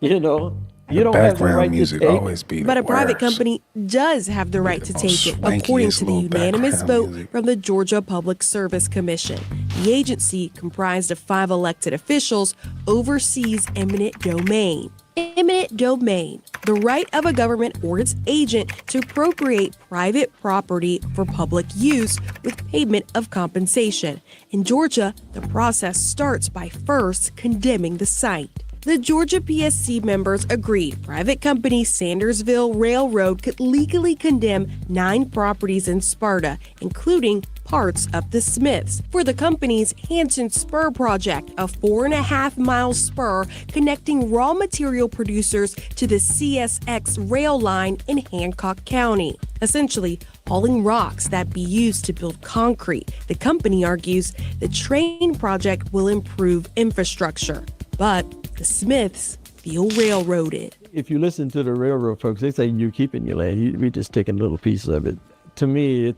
Speaker 11: You know, you don't have the right
Speaker 1: music
Speaker 11: to take
Speaker 1: always be
Speaker 10: But
Speaker 1: the
Speaker 10: a private
Speaker 1: worst.
Speaker 10: company does have the right to take it, according to the unanimous vote from the Georgia Public Service Commission. The agency, comprised of 5 elected officials, oversees eminent domain. Eminent domain, the right of a government or its agent to appropriate private property for public use with payment of compensation. In Georgia, the process starts by first condemning the site. The Georgia PSC members agreed private company Sandersville Railroad could legally condemn 9 properties in Sparta, including parts of the Smiths, for the company's Hanson Spur project, a 4.5-mile spur connecting raw material producers to the CSX rail line in Hancock County, essentially hauling rocks that be used to build concrete. The company argues the train project will improve infrastructure, but the Smiths feel railroaded.
Speaker 11: If you listen to the railroad folks, they say you're keeping your land. We're just taking a little piece of it. To me,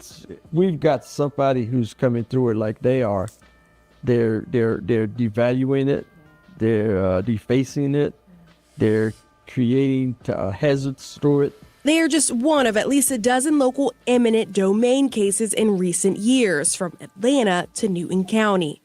Speaker 11: we've got somebody who's coming through it like they are. They're devaluing it. They're defacing it. They're creating hazards through it.
Speaker 10: They are just one of at least a dozen local eminent domain cases in recent years, from Atlanta to Newton County.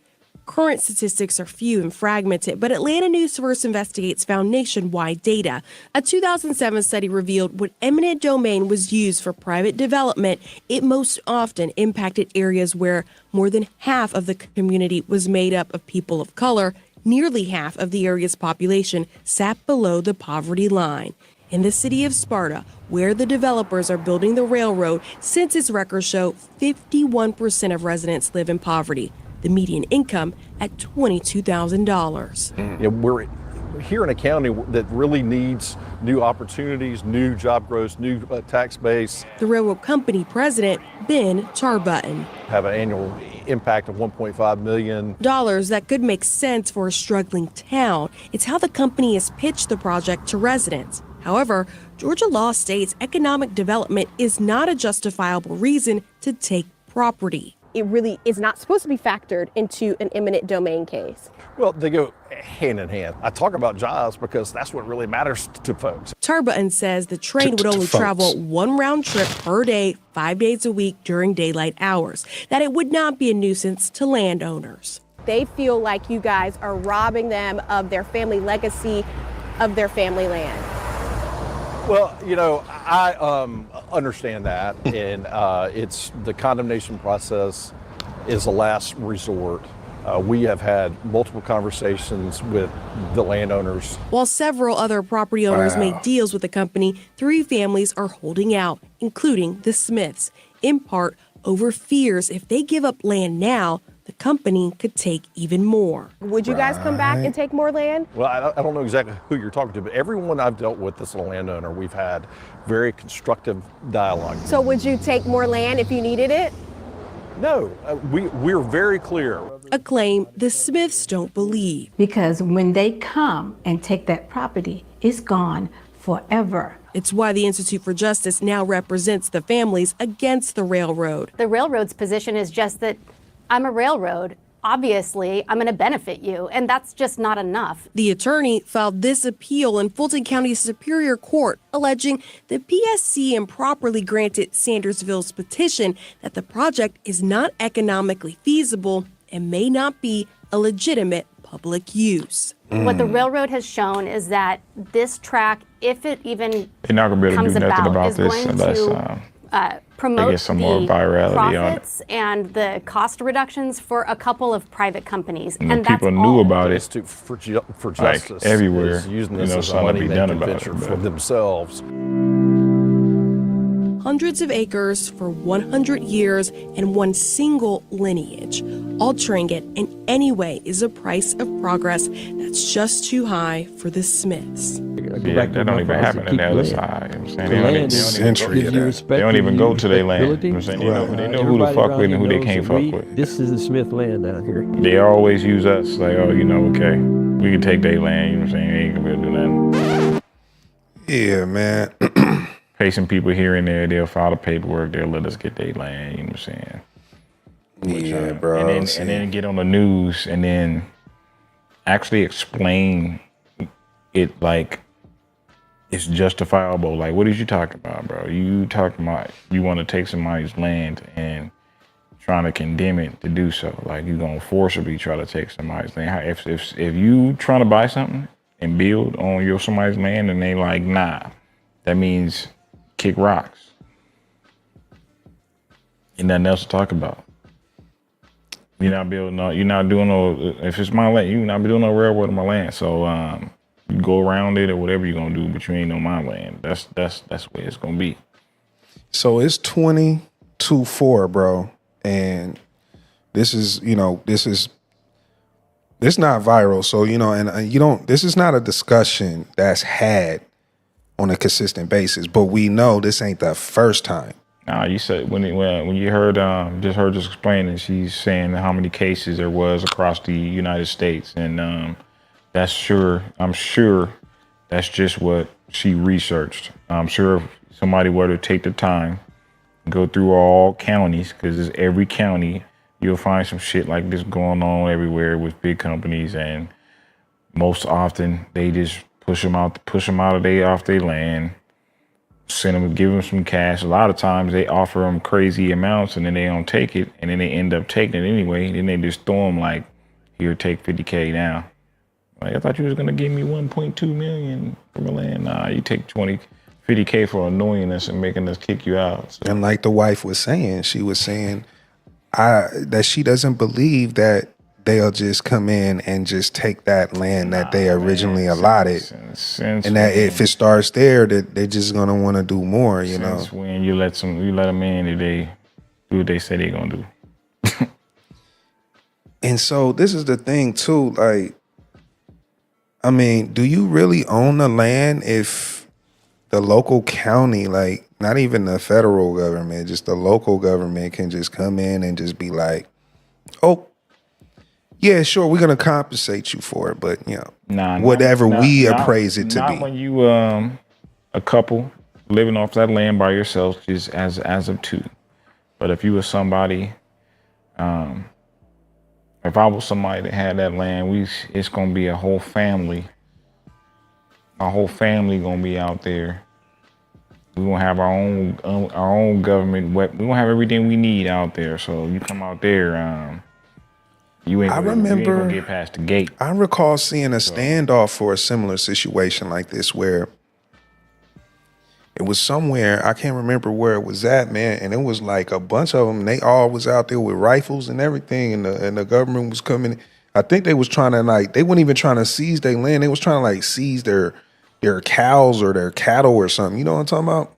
Speaker 10: Current statistics are few and fragmented, but Atlanta News First Investigates found nationwide data. A 2007 study revealed when eminent domain was used for private development, it most often impacted areas where more than half of the community was made up of people of color. Nearly half of the area's population sat below the poverty line. In the city of Sparta, where the developers are building the railroad, census records show 51% of residents live in poverty. The median income at $22,000.
Speaker 13: You know, we're here in a county that really needs new opportunities, new job growth, new tax base.
Speaker 10: The railroad company president, Ben Charbutton.
Speaker 13: Have an annual impact of $1.5 million.
Speaker 10: Dollars that could make sense for a struggling town. It's how the company has pitched the project to residents. However, Georgia law states economic development is not a justifiable reason to take property.
Speaker 14: It really is not supposed to be factored into an eminent domain case.
Speaker 13: Well, they go hand in hand. I talk about jobs because that's what really matters to folks.
Speaker 10: Charbutton says the train would only travel 1 round trip per day, 5 days a week during daylight hours, that it would not be a nuisance to landowners.
Speaker 14: They feel like you guys are robbing them of their family legacy, of their family land.
Speaker 13: Well, you know, I understand that, and it's the condemnation process is a last resort. We have had multiple conversations with the landowners.
Speaker 10: While several other property owners made deals with the company, 3 families are holding out, including the Smiths, in part over fears if they give up land now, the company could take even more.
Speaker 14: Would you guys come back and take more land?
Speaker 13: Well, I don't know exactly who you're talking to, but everyone I've dealt with that's a landowner, we've had very constructive dialogue.
Speaker 14: So would you take more land if you needed it?
Speaker 13: No, we're very clear.
Speaker 10: A claim the Smiths don't believe.
Speaker 12: Because when they come and take that property, it's gone forever.
Speaker 10: It's why the Institute for Justice now represents the families against the railroad.
Speaker 15: The railroad's position is just that I'm a railroad. Obviously, I'm going to benefit you, and that's just not enough.
Speaker 10: The attorney filed this appeal in Fulton County Superior Court, alleging the PSC improperly granted Sandersville's petition that the project is not economically feasible and may not be a legitimate public use.
Speaker 15: What the railroad has shown is that this track, if it even
Speaker 2: They're not gonna be able to
Speaker 15: comes
Speaker 2: do nothing about
Speaker 15: is
Speaker 2: this
Speaker 15: going
Speaker 2: unless
Speaker 15: to promote
Speaker 2: get some more
Speaker 15: the
Speaker 2: virality on it.
Speaker 15: profits and the cost reductions for a couple of private companies.
Speaker 2: And
Speaker 15: And
Speaker 2: people
Speaker 15: that's
Speaker 2: knew
Speaker 15: all.
Speaker 2: about it
Speaker 13: For
Speaker 2: like
Speaker 13: justice,
Speaker 2: everywhere.
Speaker 13: is using
Speaker 2: You
Speaker 13: this
Speaker 2: know,
Speaker 13: as a
Speaker 2: something to be done
Speaker 13: money-making
Speaker 2: about
Speaker 13: venture
Speaker 2: it.
Speaker 13: for
Speaker 2: but-
Speaker 13: themselves.
Speaker 10: Hundreds of acres for 100 years and one single lineage. Altering it in any way is a price of progress that's just too high for the Smiths.
Speaker 2: Yeah, that don't even happen on the other side. You know what I'm saying? They don't even go to their land. You know what I'm saying? They know who to fuck with and who they can't fuck with.
Speaker 11: This is the Smith land down here.
Speaker 2: They always use us like, oh, you know, okay, we can take their land. You know what I'm saying? They ain't gonna be able to do nothing.
Speaker 1: Yeah, man.
Speaker 2: Pay some people here and there. They'll file the paperwork. They'll let us get their land. You know what I'm saying?
Speaker 1: Yeah, bro.
Speaker 2: And then get on the news and then actually explain it like it's justifiable. Like, what is you talking about, bro? You talking about you want to take somebody's land and trying to condemn it to do so. Like, you gonna forcibly try to take somebody's land. If you trying to buy something and build on somebody's land and they like, nah, that means kick rocks. Ain't nothing else to talk about. You're not building you're not doing no, if it's my land, you're not doing no railroad on my land. So you go around it or whatever you're gonna do, but you ain't on my land. That's the way it's gonna be.
Speaker 1: So it's 20-4, bro. And this is not viral. So, and this is not a discussion that's had on a consistent basis, but we know this ain't the first time.
Speaker 2: Nah, you said when you heard just heard us explaining, she's saying how many cases there was across the United States, and I'm sure that's just what she researched. I'm sure if somebody were to take the time, go through all counties, because it's every county, you'll find some shit like this going on everywhere with big companies, and most often they just push them out off their land, send them, give them some cash. A lot of times they offer them crazy amounts and then they don't take it, and then they end up taking it anyway. Then they just throw them like, here, take 50K now. Like, I thought you was gonna give me 1.2 million for my land. Nah, you take 50K for annoying us and making us kick you out. So.
Speaker 1: And like the wife was saying, she was saying that she doesn't believe that they'll just come in and just take that land that they originally allotted. And that if it starts there, that they're just gonna want to do more, you know.
Speaker 2: When you let them in, they do what they say they're gonna do.
Speaker 1: And so this is the thing too, like, I mean, do you really own the land if the local county, like not even the federal government, just the local government can just come in and just be like, oh, yeah, sure, we're gonna compensate you for it, but whatever we appraise it to be.
Speaker 2: Not when you a couple living off that land by yourself, just as of two. But if you were somebody, if I was somebody that had that land, it's gonna be a whole family. Our whole family gonna be out there. We're gonna have our own government. We're gonna have everything we need out there. So you come out there. You ain't gonna get past the gate.
Speaker 1: I recall seeing a standoff for a similar situation like this where It was somewhere, I can't remember where it was at, man. And it was like a bunch of them. They all was out there with rifles and everything, and the government was coming. I think they was trying to like, they weren't even trying to seize their land. They was trying to like seize their cows or their cattle or something. You know what I'm talking about?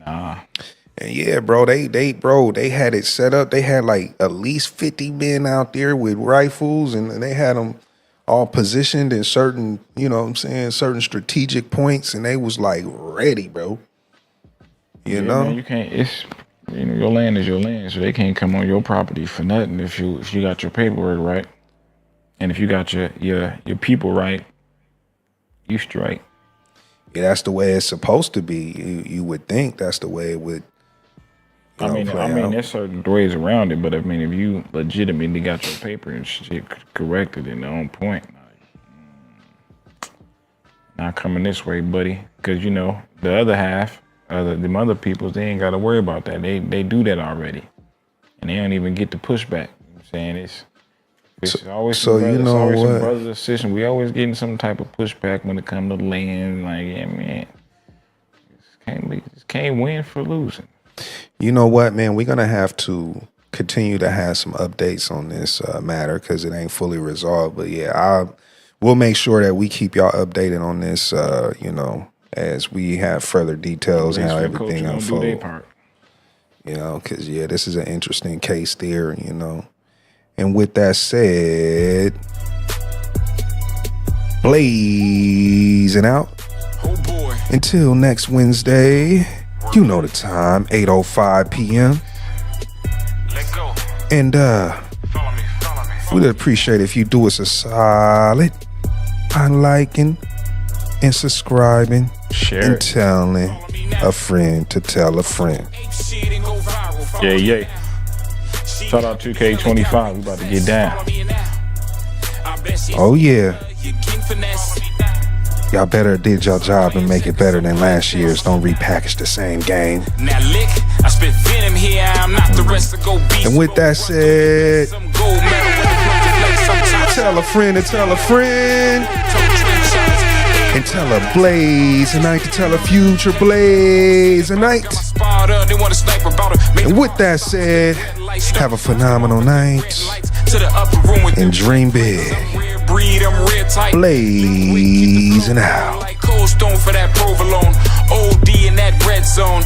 Speaker 2: Nah.
Speaker 1: And yeah, bro, they had it set up. They had like at least 50 men out there with rifles, and they had them all positioned in certain, you know what I'm saying, certain strategic points, and they was like ready, bro. You know?
Speaker 2: Man, you can't, your land is your land, so they can't come on your property for nothing if you got your paperwork right. And if you got your people right, you straight.
Speaker 1: Yeah, that's the way it's supposed to be. You would think that's the way it would.
Speaker 2: I mean, there's certain ways around it, but I mean, if you legitimately got your paper and shit corrected and on point, not coming this way, buddy. Because you know the other half, them other people, they ain't got to worry about that. They do that already, and they don't even get the pushback. You know what I'm saying it's always
Speaker 1: so
Speaker 2: some brothers,
Speaker 1: you know
Speaker 2: always
Speaker 1: what?
Speaker 2: some brothers or sisters. We always getting some type of pushback when it comes to land. Like, yeah, man, just can't win for losing.
Speaker 1: You know what, man? We're gonna have to continue to have some updates on this matter because it ain't fully resolved. But yeah, we'll make sure that we keep y'all updated on this. You know, as we have further details and how everything unfolds. You know, because yeah, this is an interesting case there. You know, and with that said, blazing out.
Speaker 16: Oh boy.
Speaker 1: Until next Wednesday. You know the time, 8:05 p.m.
Speaker 16: Let go.
Speaker 1: And we'd appreciate if you do us a solid by liking and subscribing and telling a friend to tell a friend.
Speaker 2: Yeah. Shout out 2K25. We about to get down.
Speaker 1: Oh yeah. Y'all better did your job and make it better than last year's. Don't repackage the same game.
Speaker 16: Now lick, I spit venom here. I'm not the rest of go beast.
Speaker 1: And with that said, tell a friend to tell a friend. And tell a Blaze a night to tell a future Blaze a night. And with that said, have a phenomenal night and dream big. Blazing out.
Speaker 16: Like Cold Stone for that provolone. OD in that red zone.